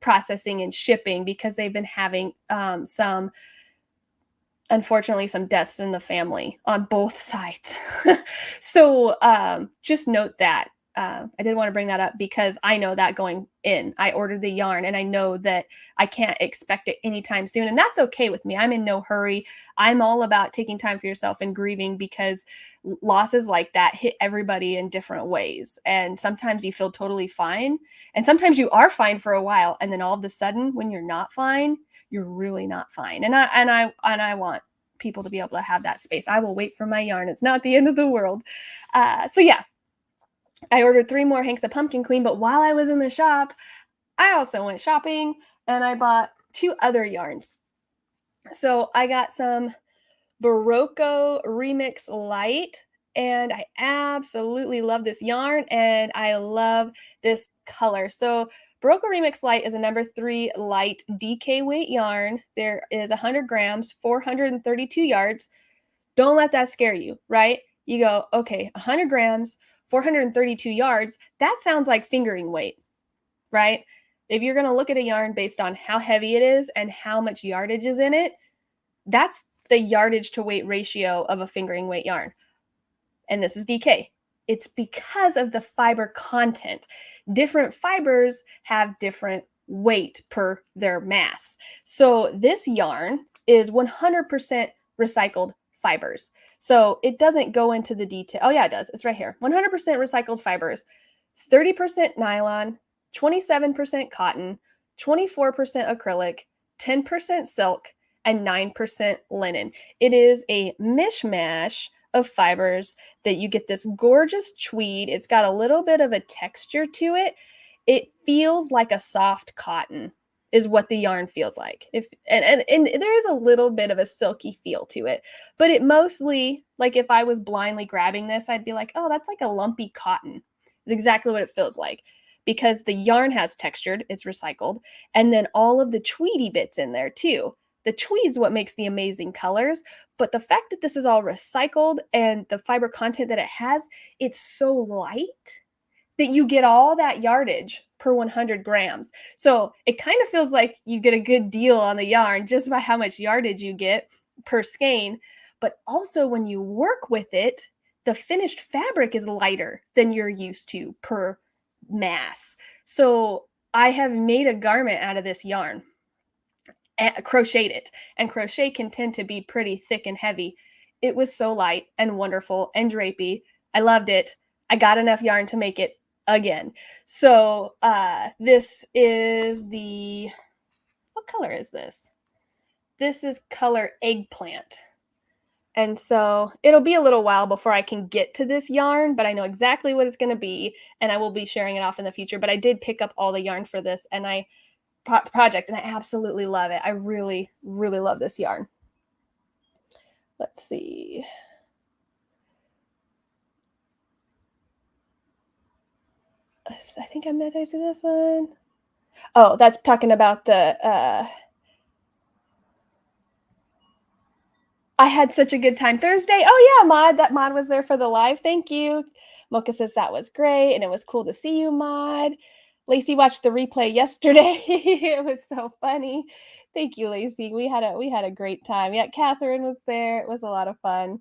processing and shipping because they've been having unfortunately some deaths in the family on both sides. So just note that. I did want to bring that up because I know that going in, I ordered the yarn and I know that I can't expect it anytime soon. And that's okay with me. I'm in no hurry. I'm all about taking time for yourself and grieving because losses like that hit everybody in different ways. And sometimes you feel totally fine. And sometimes you are fine for a while. And then all of a sudden, when you're not fine, you're really not fine. And I want people to be able to have that space. I will wait for my yarn. It's not the end of the world. So yeah. I ordered 3 more hanks of Pumpkin Queen, but while I was in the shop, I also went shopping and I bought 2 other yarns. So I got some Berroco Remix Light, and I absolutely love this yarn and I love this color. So Berroco Remix Light is a number 3 light DK weight yarn. There is 100 grams, 432 yards. Don't let that scare you, right? You go, okay, 100 grams, 432 yards, that sounds like fingering weight, right? If you're going to look at a yarn based on how heavy it is and how much yardage is in it, that's the yardage to weight ratio of a fingering weight yarn. And this is DK. It's because of the fiber content. Different fibers have different weight per their mass. So this yarn is 100% recycled fibers. So it doesn't go into the detail. Oh yeah, it does. It's right here. 100% recycled fibers, 30% nylon, 27% cotton, 24% acrylic, 10% silk, and 9% linen. It is a mishmash of fibers that you get this gorgeous tweed. It's got a little bit of a texture to it. It feels like a soft cotton is what the yarn feels like. And there is a little bit of a silky feel to it, but it mostly, like if I was blindly grabbing this, I'd be like, oh, that's like a lumpy cotton. It's exactly what it feels like because the yarn has textured, it's recycled, and then all of the tweedy bits in there too. The tweed's what makes the amazing colors, but the fact that this is all recycled and the fiber content that it has, it's so light that you get all that yardage per 100 grams. So it kind of feels like you get a good deal on the yarn just by how much yardage you get per skein. But also when you work with it, the finished fabric is lighter than you're used to per mass. So I have made a garment out of this yarn, crocheted it, and crochet can tend to be pretty thick and heavy. It was so light and wonderful and drapey. I loved it. I got enough yarn to make it again. So this is what color is this? This is color Eggplant. And so it'll be a little while before I can get to this yarn, but I know exactly what it's going to be, and I will be sharing it off in the future. But I did pick up all the yarn for this project, and I absolutely love it. I really, really love this yarn. Let's see. I think I meant I see this one. Oh, that's talking about the I had such a good time Thursday. Oh yeah, Maud. That Maud was there for the live. Thank you. Mocha says that was great, and it was cool to see you, Maud. Lacey watched the replay yesterday. It was so funny. Thank you, Lacey. We had a great time. Yeah, Catherine was there. It was a lot of fun.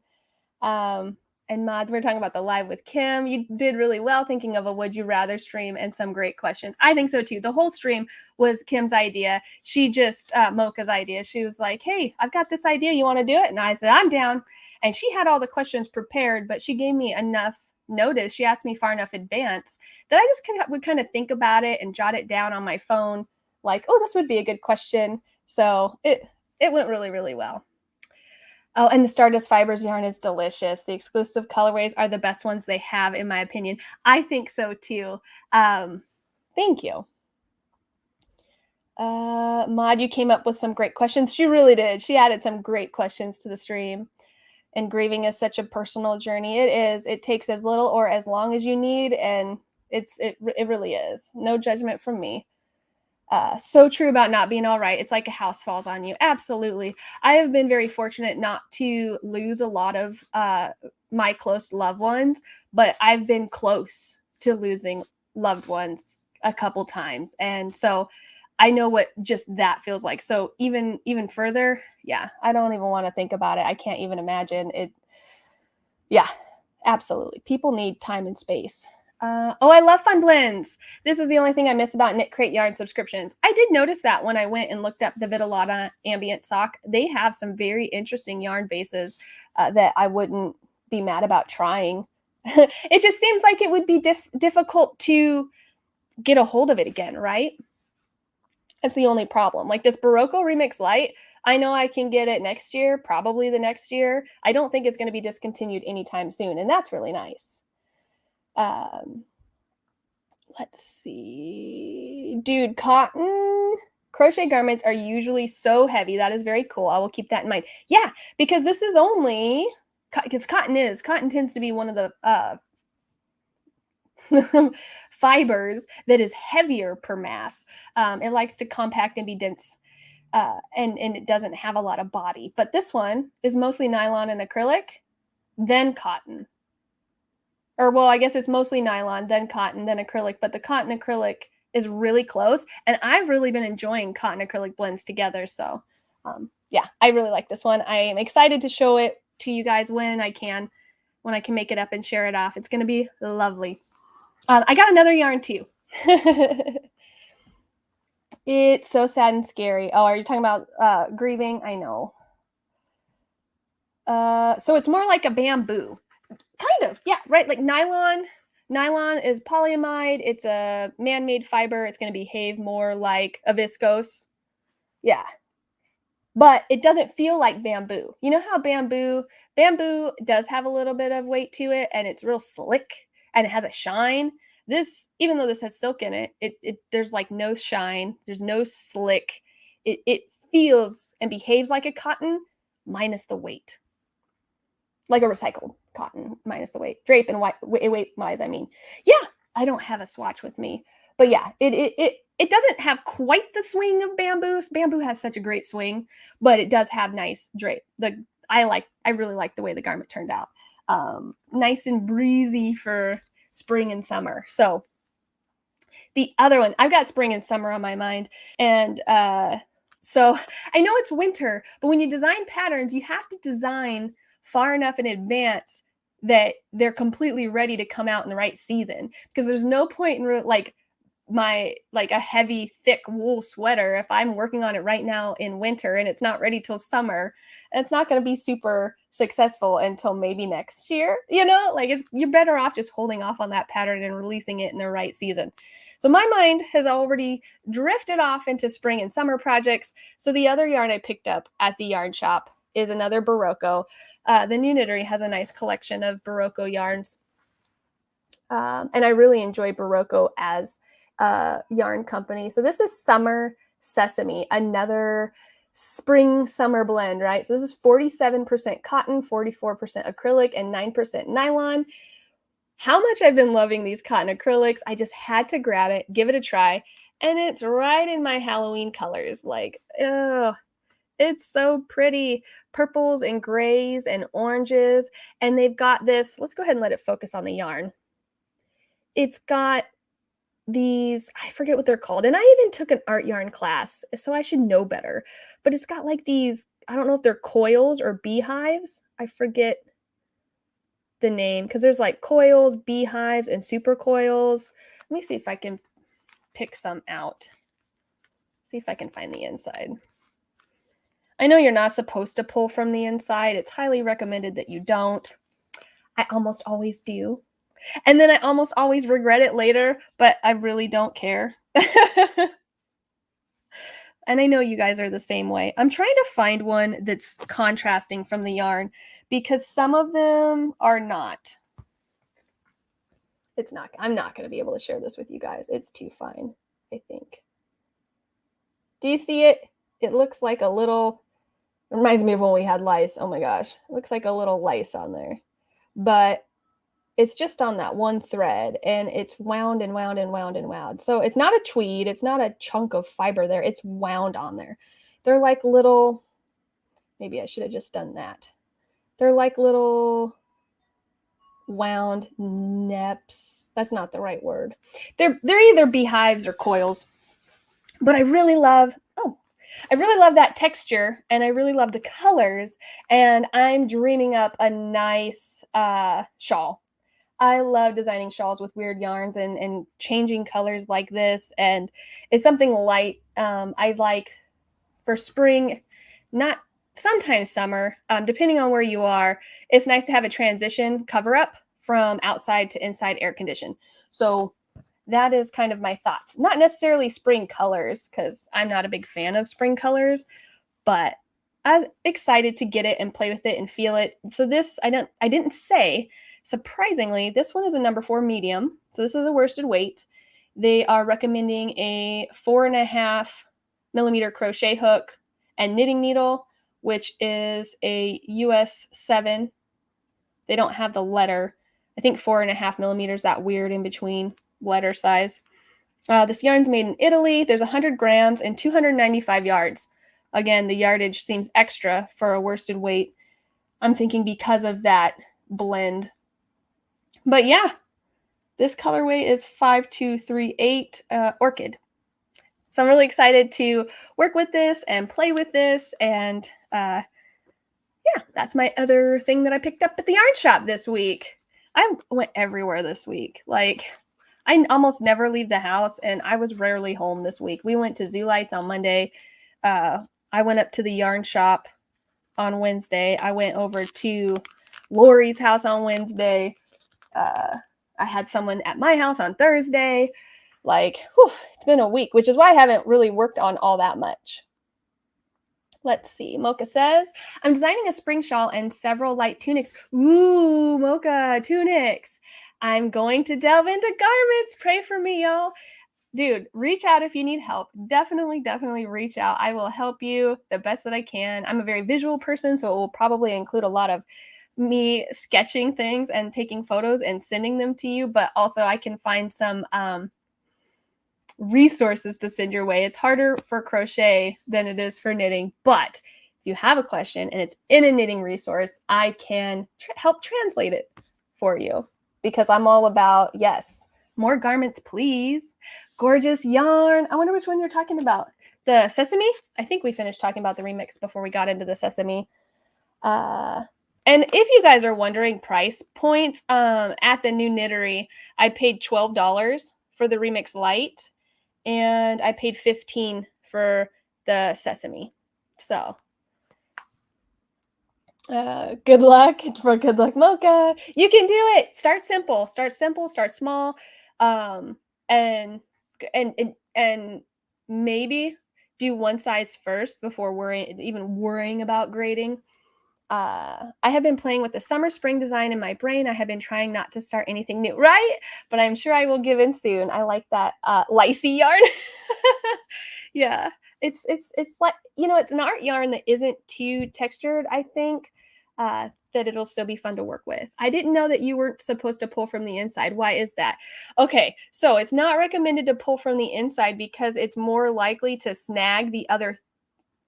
And Mods, we're talking about the live with Kim. You did really well thinking of a would you rather stream and some great questions. I think so too. The whole stream was Kim's idea. She just, Mocha's idea. She was like, hey, I've got this idea. You want to do it? And I said, I'm down. And she had all the questions prepared, but she gave me enough notice. She asked me far enough advance that I just would kind of think about it and jot it down on my phone. Like, oh, this would be a good question. So it went really, really well. Oh, and the Stardust Fibers yarn is delicious. The exclusive colorways are the best ones they have, in my opinion. I think so too. Thank you. Maud, you came up with some great questions. She really did. She added some great questions to the stream. And grieving is such a personal journey. It is. It takes as little or as long as you need, and it really is. No judgment from me. So true about not being all right. It's like a house falls on you. Absolutely. I have been very fortunate not to lose a lot of my close loved ones, but I've been close to losing loved ones a couple times. And so I know what just that feels like. So even further, yeah, I don't even want to think about it. I can't even imagine it. Yeah, absolutely. People need time and space. Oh, I love fun blends. This is the only thing I miss about Knit Crate yarn subscriptions. I did notice that when I went and looked up the Vidilana Ambient sock. They have some very interesting yarn bases that I wouldn't be mad about trying. It just seems like it would be difficult to get a hold of it again, right? That's the only problem. Like this Berroco Remix Light, I know I can get it next year, probably the next year. I don't think it's going to be discontinued anytime soon, and that's really nice. Let's see. Dude, cotton crochet garments are usually so heavy. That is very cool. I will keep that in mind. Yeah, because this is only because cotton tends to be one of the fibers that is heavier per mass. It likes to compact and be dense, and it doesn't have a lot of body. But this one is mostly nylon and acrylic, then cotton. Or, well, I guess it's mostly nylon, then cotton, then acrylic. But the cotton acrylic is really close. And I've really been enjoying cotton acrylic blends together. So, yeah, I really like this one. I am excited to show it to you guys when I can make it up and share it off. It's going to be lovely. I got another yarn too. It's so sad and scary. Oh, are you talking about grieving? I know. So it's more like a bamboo. Kind of, yeah, right. Like nylon is polyamide. It's a man-made fiber. It's going to behave more like a viscose. Yeah. But it doesn't feel like bamboo. You know how bamboo does have a little bit of weight to it, and it's real slick and it has a shine. This, even though this has silk in it, there's like no shine. There's no slick. It feels and behaves like a cotton minus the weight. Like a recycled cotton minus the weight. Drape and weight wise, I mean. Yeah, I don't have a swatch with me. But yeah, it doesn't have quite the swing of bamboo. Bamboo has such a great swing, but it does have nice drape. I really like the way the garment turned out. Nice and breezy for spring and summer. So the other one, I've got spring and summer on my mind. And so I know it's winter, but when you design patterns, you have to design far enough in advance that they're completely ready to come out in the right season. Because there's no point in like a heavy, thick wool sweater. If I'm working on it right now in winter and it's not ready till summer, it's not going to be super successful until maybe next year. You know, like you're better off just holding off on that pattern and releasing it in the right season. So my mind has already drifted off into spring and summer projects. So the other yarn I picked up at the yarn shop is another Berroco. The new Knittery has a nice collection of Berroco yarns. And I really enjoy Berroco as a yarn company. So this is Summer Sesame, another spring-summer blend, right? So this is 47% cotton, 44% acrylic, and 9% nylon. How much I've been loving these cotton acrylics. I just had to grab it, give it a try, and it's right in my Halloween colors. Like, oh, it's so pretty. Purples and grays and oranges. And they've got this, let's go ahead and let it focus on the yarn. It's got these, I forget what they're called. And I even took an art yarn class, so I should know better. But it's got like these, I don't know if they're coils or beehives. I forget the name because there's like coils, beehives, and super coils. Let me see if I can pick some out. See if I can find the inside. I know you're not supposed to pull from the inside. It's highly recommended that you don't. I almost always do. And then I almost always regret it later, but I really don't care. And I know you guys are the same way. I'm trying to find one that's contrasting from the yarn because some of them are not. I'm not going to be able to share this with you guys. It's too fine, I think. Do you see it? It looks like a little, it reminds me of when we had lice. Oh my gosh. It looks like a little lice on there. But it's just on that one thread and it's wound and wound and wound and wound. So it's not a tweed. It's not a chunk of fiber there. It's wound on there. They're like little, maybe I should have just done that. They're like little wound neps. That's not the right word. They're either beehives or coils. But I really love that texture and I really love the colors, and I'm dreaming up a nice shawl. I love designing shawls with weird yarns and changing colors like this, and it's something light. I like for spring, not sometimes summer, depending on where you are. It's nice to have a transition cover up from outside to inside air condition. So that is kind of my thoughts. Not necessarily spring colors, because I'm not a big fan of spring colors, but I was excited to get it and play with it and feel it. So this, I didn't say, surprisingly, this one is a number 4 medium. So this is a worsted weight. They are recommending a 4.5 millimeter crochet hook and knitting needle, which is a US 7. They don't have the letter. I think 4.5 millimeters, that weird in between letter size. This yarn's made in Italy. There's 100 grams and 295 yards. Again, the yardage seems extra for a worsted weight. I'm thinking because of that blend. But yeah, this colorway is 5238 Orchid. So I'm really excited to work with this and play with this. And yeah, that's my other thing that I picked up at the yarn shop this week. I went everywhere this week. Like, I almost never leave the house, and I was rarely home this week. We went to Zoo Lights on Monday. I went up to the yarn shop on Wednesday. I went over to Lori's house on Wednesday. I had someone at my house on Thursday. Like, whew, it's been a week, which is why I haven't really worked on all that much. Let's see. Mocha says, I'm designing a spring shawl and several light tunics. Ooh, Mocha, tunics. I'm going to delve into garments. Pray for me, y'all. Dude, reach out if you need help. Definitely reach out. I will help you the best that I can. I'm a very visual person, so it will probably include a lot of me sketching things and taking photos and sending them to you, but also I can find some resources to send your way. It's harder for crochet than it is for knitting, but if you have a question and it's in a knitting resource, I can help translate it for you, because I'm all about, yes, more garments, please. Gorgeous yarn. I wonder which one you're talking about. The Sesame? I think we finished talking about the remix before we got into the Sesame. And if you guys are wondering price points, at the new Knittery, I paid $12 for the Remix Light, and I paid $15 for the Sesame. So, good luck for Good Luck Mocha. You can do it. Start simple, start small, and maybe do one size first before worrying about grading. I have been playing with the summer spring design in my brain. I have been trying not to start anything new, right? But I'm sure I will give in soon. I like that Licey yarn. Yeah, it's like, it's an art yarn that isn't too textured. I think that it'll still be fun to work with. I didn't know that you weren't supposed to pull from the inside. Why is that? Okay, so it's not recommended to pull from the inside because it's more likely to snag the other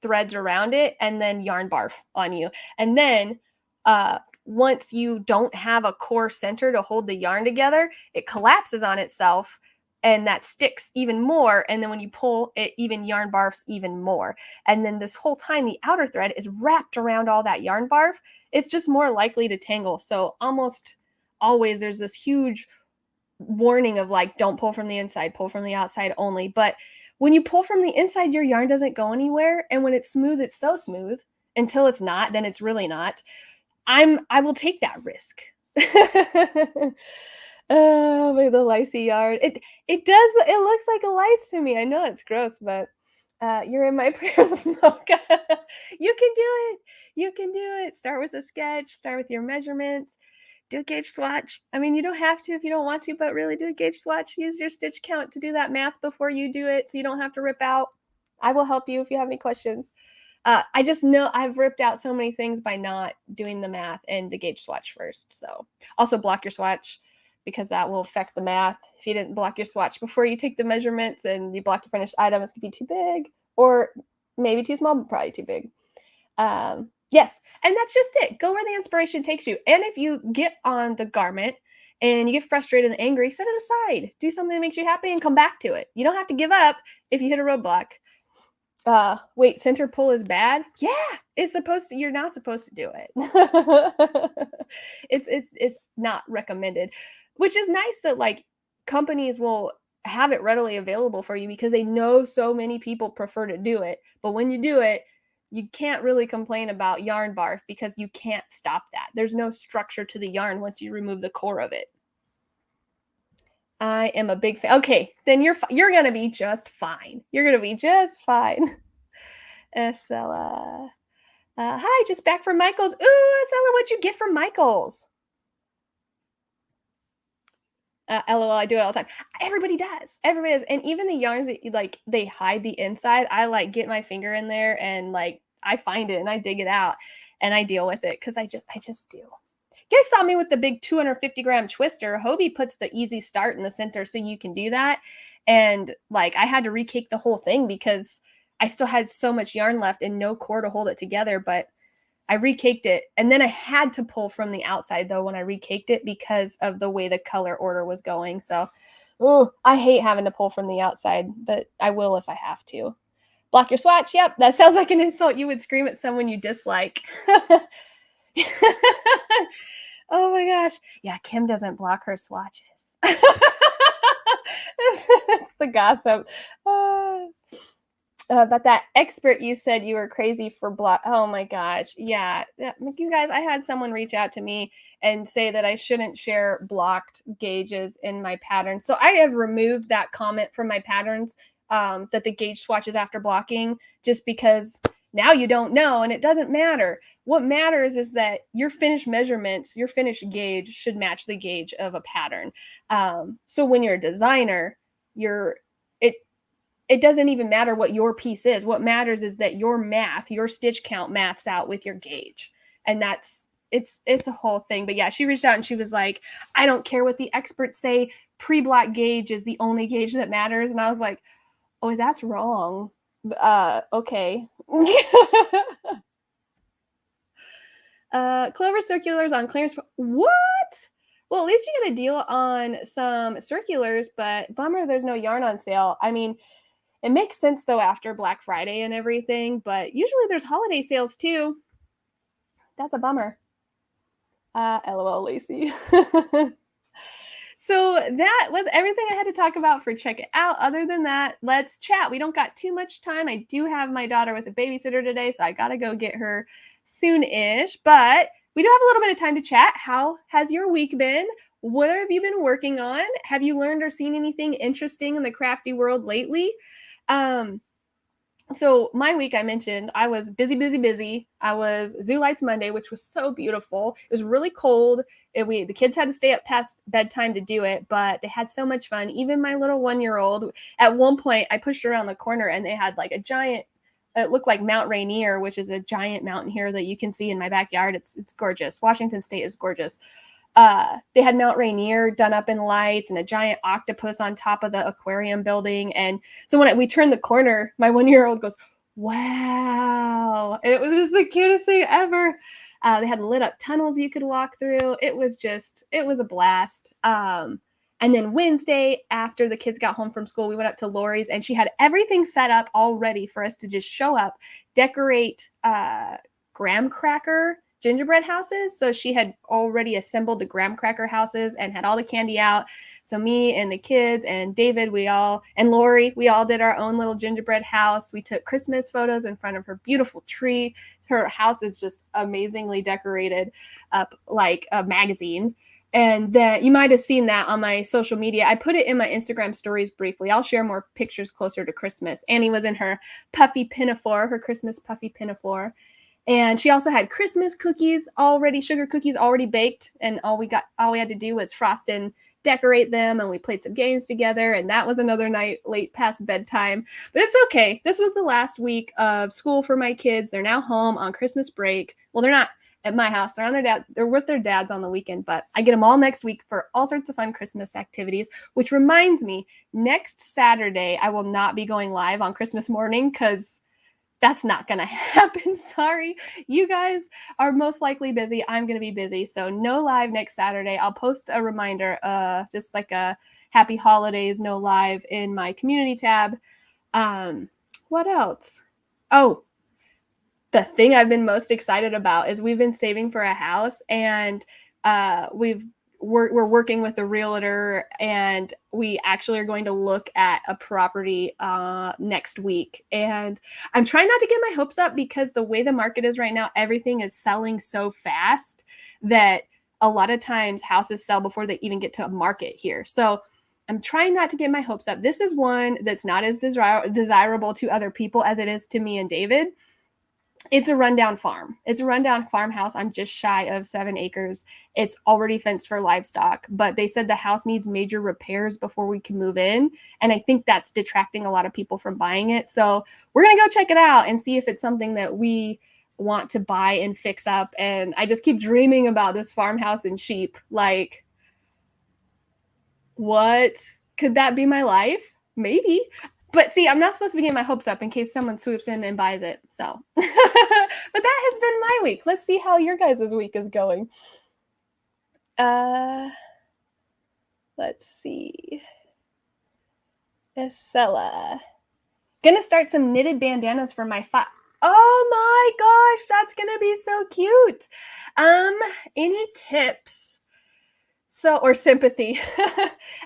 threads around it and then yarn barf on you. And then once you don't have a core center to hold the yarn together, it collapses on itself and that sticks even more. And then when you pull, it even yarn barfs even more. And then this whole time, the outer thread is wrapped around all that yarn barf. It's just more likely to tangle. So almost always there's this huge warning of like, don't pull from the inside, pull from the outside only. But when you pull from the inside, your yarn doesn't go anywhere. And when it's smooth, it's so smooth. Until it's not, then it's really not. I will take that risk. Oh, the Licey yarn. It looks like a lice to me. I know it's gross, but You're in my prayers, Mocha. You can do it. You can do it. Start with a sketch, start with your measurements, do a gauge swatch. I mean, you don't have to if you don't want to, but really do a gauge swatch. Use your stitch count to do that math before you do it so you don't have to rip out. I will help you if you have any questions. I just know I've ripped out so many things by not doing the math and the gauge swatch first. So also block your swatch because that will affect the math. If you didn't block your swatch before you take the measurements and you block your finished item, it's going to be too big or maybe too small, but probably too big. Yes, and that's just it. Go where the inspiration takes you. And if you get on the garment and you get frustrated and angry, set it aside. Do something that makes you happy and come back to it. You don't have to give up if you hit a roadblock. Wait, center pull is bad? Yeah, you're not supposed to do it. It's not recommended, which is nice that like companies will have it readily available for you because they know so many people prefer to do it. But when you do it, you can't really complain about yarn barf because you can't stop that. There's no structure to the yarn once you remove the core of it. I am a big fan. Okay, then you're gonna be just fine. You're gonna be just fine. Estella. Hi, just back from Michael's. Ooh, Estella, what'd you get from Michael's? LOL, I do it all the time. Everybody does. Everybody does. And even the yarns that like they hide the inside, I like get my finger in there and like I find it and I dig it out and I deal with it because I just do. You guys saw me with the big 250-gram twister. Hobbii puts the easy start in the center so you can do that. And like I had to recake the whole thing because I still had so much yarn left and no core to hold it together, but I recaked it. And then I had to pull from the outside though when I recaked it because of the way the color order was going. So, I hate having to pull from the outside, but I will if I have to. Block your swatch. Yep, that sounds like an insult you would scream at someone you dislike. Oh my gosh. Yeah, Kim doesn't block her swatches. It's the gossip. But that expert you said you were crazy for block. Oh my gosh. Yeah. You guys, I had someone reach out to me and say that I shouldn't share blocked gauges in my patterns. So I have removed that comment from my patterns that the gauge swatches after blocking just because now you don't know and it doesn't matter. What matters is that your finished measurements, your finished gauge should match the gauge of a pattern. So when you're a designer, it doesn't even matter what your piece is. What matters is that your math, your stitch count maths out with your gauge. And it's a whole thing. But yeah, she reached out and she was like, I don't care what the experts say. Pre-block gauge is the only gauge that matters. And I was like, oh, that's wrong. Okay. Clover circulars on clearance. What? Well, at least you get a deal on some circulars, but bummer there's no yarn on sale. I mean, it makes sense though after Black Friday and everything, but usually there's holiday sales too. That's a bummer. LOL, Lacey. So that was everything I had to talk about for Check It Out. Other than that, let's chat. We don't got too much time. I do have my daughter with a babysitter today, so I got to go get her soon-ish. But we do have a little bit of time to chat. How has your week been? What have you been working on? Have you learned or seen anything interesting in the crafty world lately? So my week, I mentioned, I was busy. I was Zoo Lights Monday, which was so beautiful. It was really cold. The kids had to stay up past bedtime to do it, but they had so much fun. Even my little 1-year-old, at one point, I pushed her around the corner and they had like a giant, it looked like Mount Rainier, which is a giant mountain here that you can see in my backyard. It's gorgeous. Washington State is gorgeous. They had Mount Rainier done up in lights and a giant octopus on top of the aquarium building. And so when we turned the corner, my 1-year-old goes, wow. And it was just the cutest thing ever. They had lit up tunnels you could walk through. It was a blast. And then Wednesday, after the kids got home from school, we went up to Lori's and she had everything set up all ready for us to just show up, decorate graham cracker gingerbread houses. So she had already assembled the graham cracker houses and had all the candy out. So me and the kids and David, and Lori, we all did our own little gingerbread house. We took Christmas photos in front of her beautiful tree. Her house is just amazingly decorated up like a magazine. And then you might have seen that on my social media. I put it in my Instagram stories briefly. I'll share more pictures closer to Christmas. Annie was in her puffy pinafore, her Christmas puffy pinafore. And she also had Christmas cookies already, sugar cookies already baked. And all we had to do was frost and decorate them. And we played some games together. And that was another night late past bedtime. But it's okay. This was the last week of school for my kids. They're now home on Christmas break. Well, they're not at my house. They're with their dads on the weekend, but I get them all next week for all sorts of fun Christmas activities, which reminds me, next Saturday, I will not be going live on Christmas morning because that's not going to happen. Sorry. You guys are most likely busy. I'm going to be busy. So no live next Saturday. I'll post a reminder, just like a happy holidays, no live in my community tab. What else? Oh, the thing I've been most excited about is we've been saving for a house, and we're working with a realtor, and we actually are going to look at a property next week. And I'm trying not to get my hopes up because the way the market is right now, everything is selling so fast that a lot of times houses sell before they even get to a market here. So I'm trying not to get my hopes up. This is one that's not as desirable to other people as it is to me and David. It's a rundown farm. It's a rundown farmhouse on just shy of 7 acres. It's already fenced for livestock, but they said the house needs major repairs before we can move in. And I think that's detracting a lot of people from buying it. So we're going to go check it out and see if it's something that we want to buy and fix up. And I just keep dreaming about this farmhouse and sheep. Like, what? Could that be my life? Maybe. But see, I'm not supposed to be getting my hopes up in case someone swoops in and buys it. So, but that has been my week. Let's see how your guys' week is going. Let's see. Estella. Gonna start some knitted bandanas for my Oh my gosh, that's gonna be so cute. Any tips? Or sympathy.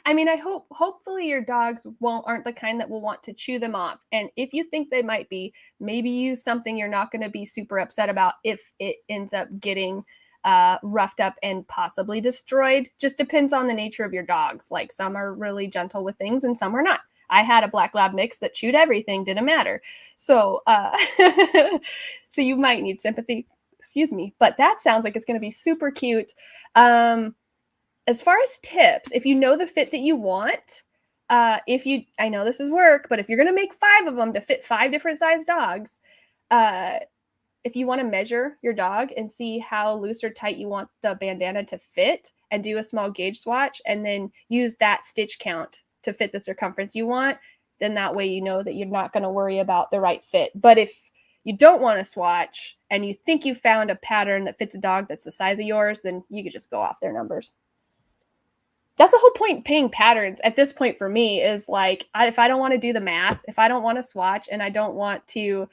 I mean, hopefully your dogs aren't the kind that will want to chew them off. And if you think they might be, maybe use something you're not going to be super upset about if it ends up getting roughed up and possibly destroyed. Just depends on the nature of your dogs. Like, some are really gentle with things and some are not. I had a black lab mix that chewed everything, didn't matter. So, so you might need sympathy. Excuse me. But that sounds like it's going to be super cute. As far as tips, if you know the fit that you want, I know this is work, but if you're going to make 5 of them to fit 5 different size dogs, if you want to measure your dog and see how loose or tight you want the bandana to fit and do a small gauge swatch and then use that stitch count to fit the circumference you want, then that way you know that you're not going to worry about the right fit. But if you don't want to swatch and you think you found a pattern that fits a dog that's the size of yours, then you could just go off their numbers. That's the whole point paying patterns at this point for me is like, if I don't want to do the math, if I don't want to swatch and I don't want to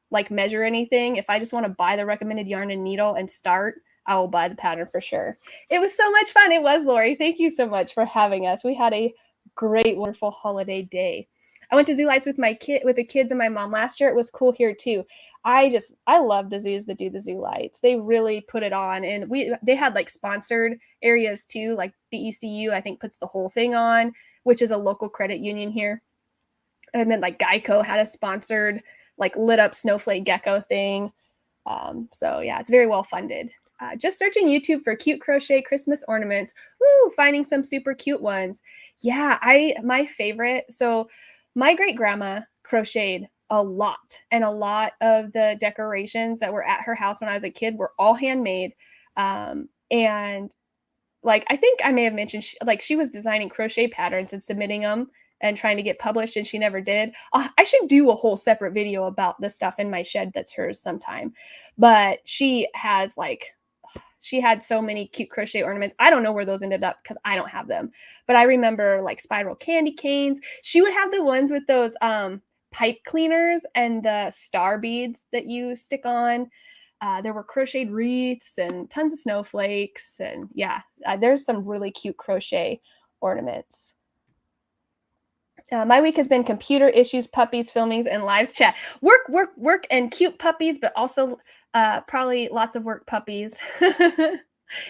like measure anything, if I just want to buy the recommended yarn and needle and start, I will buy the pattern for sure. It was so much fun. It was, Lori. Thank you so much for having us. We had a great, wonderful holiday day. I went to Zoo Lights with the kids and my mom last year. It was cool here too. I love the zoos that do the Zoo Lights. They really put it on, and they had like sponsored areas too. Like BECU, I think, puts the whole thing on, which is a local credit union here. And then like Geico had a sponsored like lit up snowflake gecko thing. So yeah, it's very well funded. Just searching YouTube for cute crochet Christmas ornaments. Woo, finding some super cute ones. Yeah, my favorite. So my great grandma crocheted a lot, and a lot of the decorations that were at her house when I was a kid were all handmade. And like, I think I may have mentioned she was designing crochet patterns and submitting them and trying to get published, and she never did. I should do a whole separate video about the stuff in my shed that's hers sometime. But she had so many cute crochet ornaments. I don't know where those ended up because I don't have them. But I remember like spiral candy canes. She would have the ones with those pipe cleaners and the star beads that you stick on. There were crocheted wreaths and tons of snowflakes. And yeah, there's some really cute crochet ornaments. My week has been computer issues, puppies, filmings, and lives chat. Work, and cute puppies, but also probably lots of work puppies.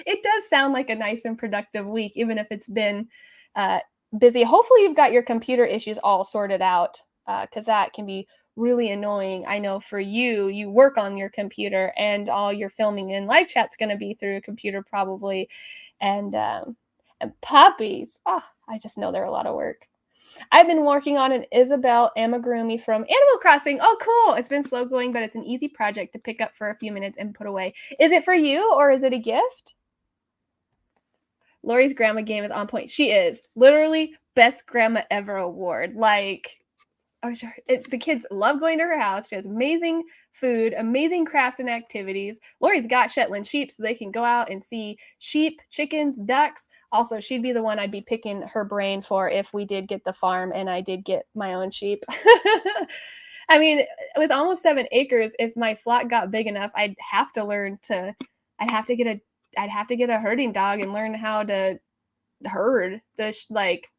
It does sound like a nice and productive week, even if it's been uh, busy. Hopefully, you've got your computer issues all sorted out, because that can be really annoying. I know for you, you work on your computer, and all your filming and live chat's going to be through a computer probably. And puppies, oh, I just know they're a lot of work. I've been working on an Isabel amigurumi from Animal Crossing. Oh, cool. It's been slow going, but it's an easy project to pick up for a few minutes and put away. Is it for you or is it a gift? Lori's grandma game is on point. She is. Literally best grandma ever award. Like, oh, sure. The kids love going to her house. She has amazing food, amazing crafts and activities. Lori's got Shetland sheep, so they can go out and see sheep, chickens, ducks. Also, she'd be the one I'd be picking her brain for if we did get the farm and I did get my own sheep. I mean, with almost 7 acres, if my flock got big enough, I'd have to get a herding dog and learn how to herd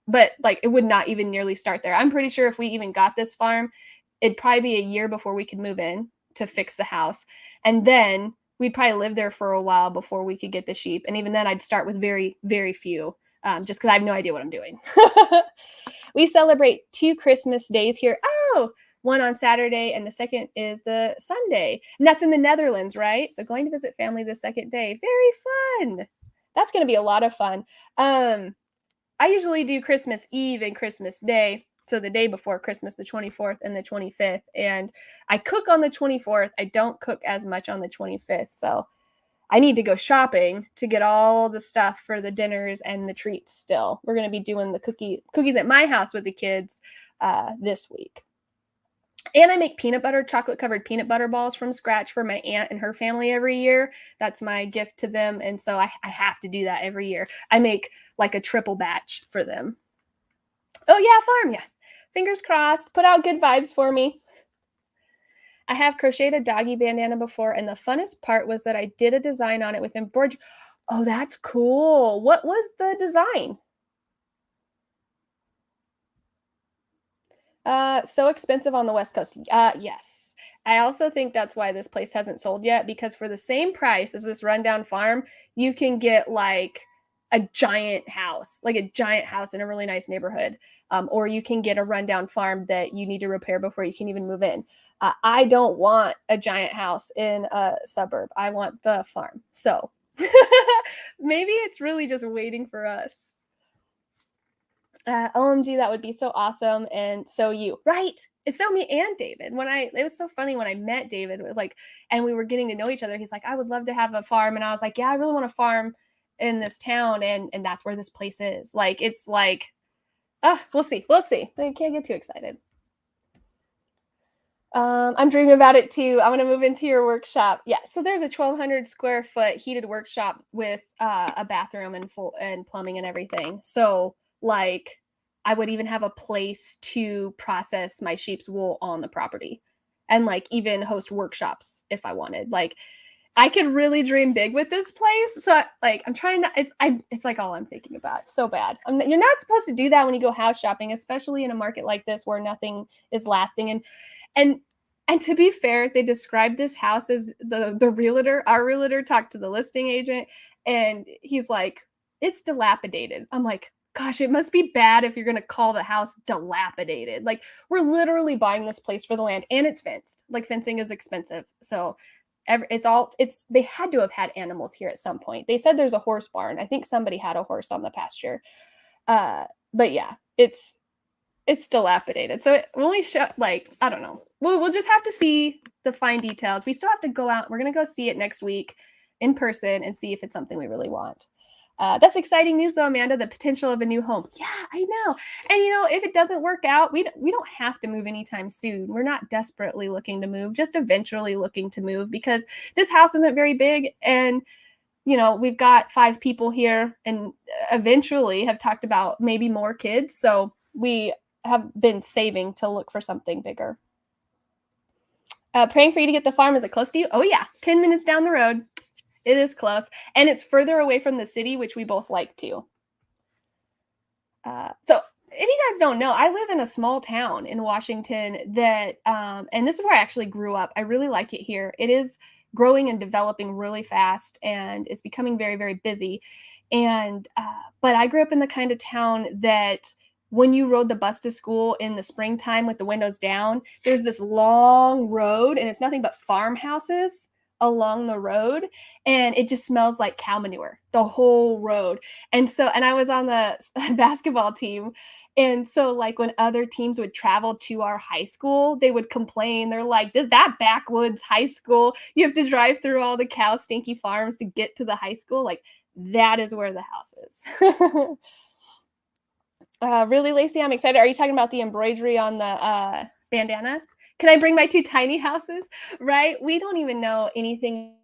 but it would not even nearly start there. I'm pretty sure if we even got this farm, it'd probably be a year before we could move in to fix the house, and then we'd probably live there for a while before we could get the sheep, and even then I'd start with very, very few, just because I have no idea what I'm doing. We celebrate 2 Christmas days here. Oh, one on Saturday and the second is the Sunday, and that's in the Netherlands, right? So going to visit family the second day. Very fun. That's going to be a lot of fun. I usually do Christmas Eve and Christmas Day, so the day before Christmas, the 24th and the 25th, and I cook on the 24th. I don't cook as much on the 25th, so I need to go shopping to get all the stuff for the dinners and the treats still. We're going to be doing the cookies at my house with the kids this week. And I make chocolate-covered peanut butter balls from scratch for my aunt and her family every year. That's my gift to them. And so I have to do that every year. I make like a triple batch for them. Oh, yeah, farm. Yeah. Fingers crossed. Put out good vibes for me. I have crocheted a doggy bandana before, and the funnest part was that I did a design on it with embroidery. Oh, that's cool. What was the design? So expensive on the West Coast. Yes. I also think that's why this place hasn't sold yet, because for the same price as this rundown farm, you can get like a giant house in a really nice neighborhood. Or you can get a rundown farm that you need to repair before you can even move in. I don't want a giant house in a suburb. I want the farm. So maybe it's really just waiting for us. OMG, that would be so awesome. And so you, right? It's so me and David. It was so funny when I met David, and we were getting to know each other. He's like, I would love to have a farm. And I was like, yeah, I really want a farm in this town. And that's where this place is. Like, it's like, we'll see. I can't get too excited. I'm dreaming about it too. I'm going to move into your workshop. Yeah. So there's a 1,200 square foot heated workshop with a bathroom and plumbing and everything. So like I would even have a place to process my sheep's wool on the property, and like even host workshops if I wanted. Like I could really dream big with this place. So I'm trying to, it's like all I'm thinking about. It's so bad. You're not supposed to do that when you go house shopping, especially in a market like this where nothing is lasting. And to be fair, they described this house as our realtor talked to the listing agent, and he's like, it's dilapidated. I'm like, gosh, it must be bad if you're going to call the house dilapidated. Like, we're literally buying this place for the land, and it's fenced. Like, fencing is expensive. So they had to have had animals here at some point. They said there's a horse barn. I think somebody had a horse on the pasture. But yeah, it's dilapidated. So it only I don't know. We'll just have to see the fine details. We still have to go out. We're going to go see it next week in person and see if it's something we really want. That's exciting news, though, Amanda, the potential of a new home. Yeah, I know. And, if it doesn't work out, we don't have to move anytime soon. We're not desperately looking to move, just eventually looking to move, because this house isn't very big. And, we've got 5 people here, and eventually have talked about maybe more kids. So we have been saving to look for something bigger. Praying for you to get the farm. Is it close to you? Oh, yeah. 10 minutes down the road. It is close. And it's further away from the city, which we both like too. So if you guys don't know, I live in a small town in Washington that, and this is where I actually grew up. I really like it here. It is growing and developing really fast, and it's becoming very, very busy. And but I grew up in the kind of town that when you rode the bus to school in the springtime with the windows down, there's this long road, and it's nothing but farmhouses along the road, and it just smells like cow manure the whole road. And I was on the basketball team, and so, like, when other teams would travel to our high school, they would complain. They're like, That backwoods high school, you have to drive through all the cow stinky farms to get to the high school." Like, that is where the house is. Really, Lacey, I'm excited. Are you talking about the embroidery on the bandana? Can I bring my two tiny houses? Right? We don't even know anything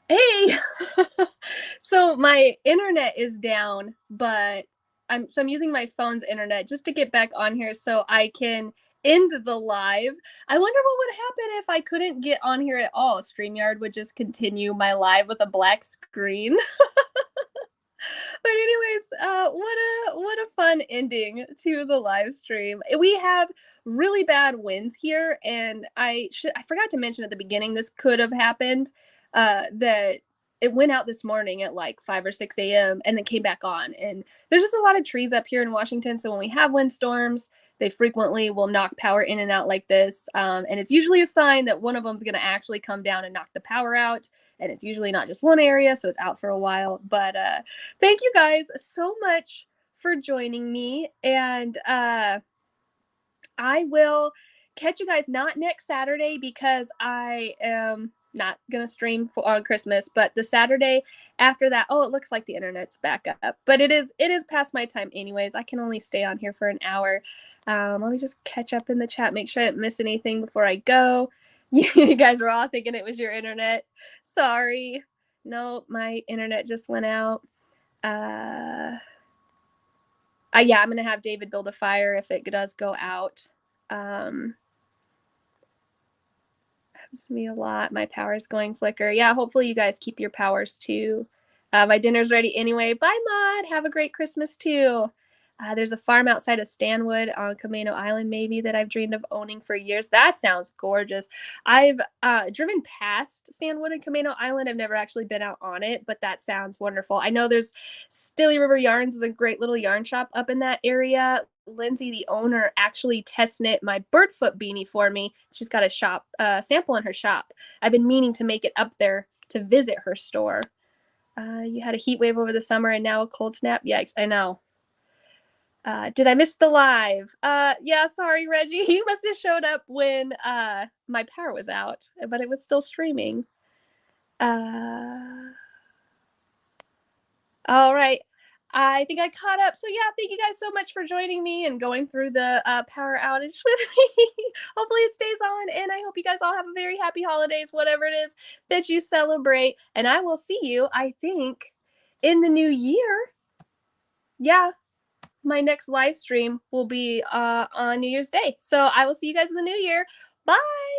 Hey! So my internet is down, but I'm using my phone's internet just to get back on here so I can end the live. I wonder what would happen if I couldn't get on here at all. StreamYard would just continue my live with a black screen. But anyways, what a fun ending to the live stream. We have really bad winds here, and I forgot to mention at the beginning this could have happened. That it went out this morning at like 5 or 6 a.m. and then came back on. And there's just a lot of trees up here in Washington, so when we have windstorms, they frequently will knock power in and out like this. And it's usually a sign that one of them is going to actually come down and knock the power out. And it's usually not just one area, so it's out for a while. But thank you guys so much for joining me. And I will catch you guys not next Saturday because I am not going to stream on Christmas, but the Saturday after that. Oh, it looks like the internet's back up, but it is past my time anyways. I can only stay on here for an hour. Let me just catch up in the chat, make sure I didn't miss anything before I go. You guys were all thinking it was your internet. Sorry. No, my internet just went out. Yeah, I'm gonna have David build a fire if it does go out. Happens to me a lot. My power's going flicker. Yeah, hopefully you guys keep your powers too. My dinner's ready anyway. Bye, Maud. Have a great Christmas too. There's a farm outside of Stanwood on Camino Island, maybe, that I've dreamed of owning for years. That sounds gorgeous. I've driven past Stanwood and Camino Island. I've never actually been out on it, but that sounds wonderful. I know there's Stilly River Yarns is a great little yarn shop up in that area. Lindsay, the owner, actually test knit my birdfoot beanie for me. She's got a shop sample in her shop. I've been meaning to make it up there to visit her store. You had a heat wave over the summer and now a cold snap. Yikes, I know. Did I miss the live? Yeah, sorry, Reggie. You must have showed up when my power was out, but it was still streaming. All right. I think I caught up. So yeah, thank you guys so much for joining me and going through the power outage with me. Hopefully it stays on, and I hope you guys all have a very happy holidays, whatever it is that you celebrate. And I will see you, I think, in the new year. Yeah. My next live stream will be on New Year's Day. So I will see you guys in the new year. Bye.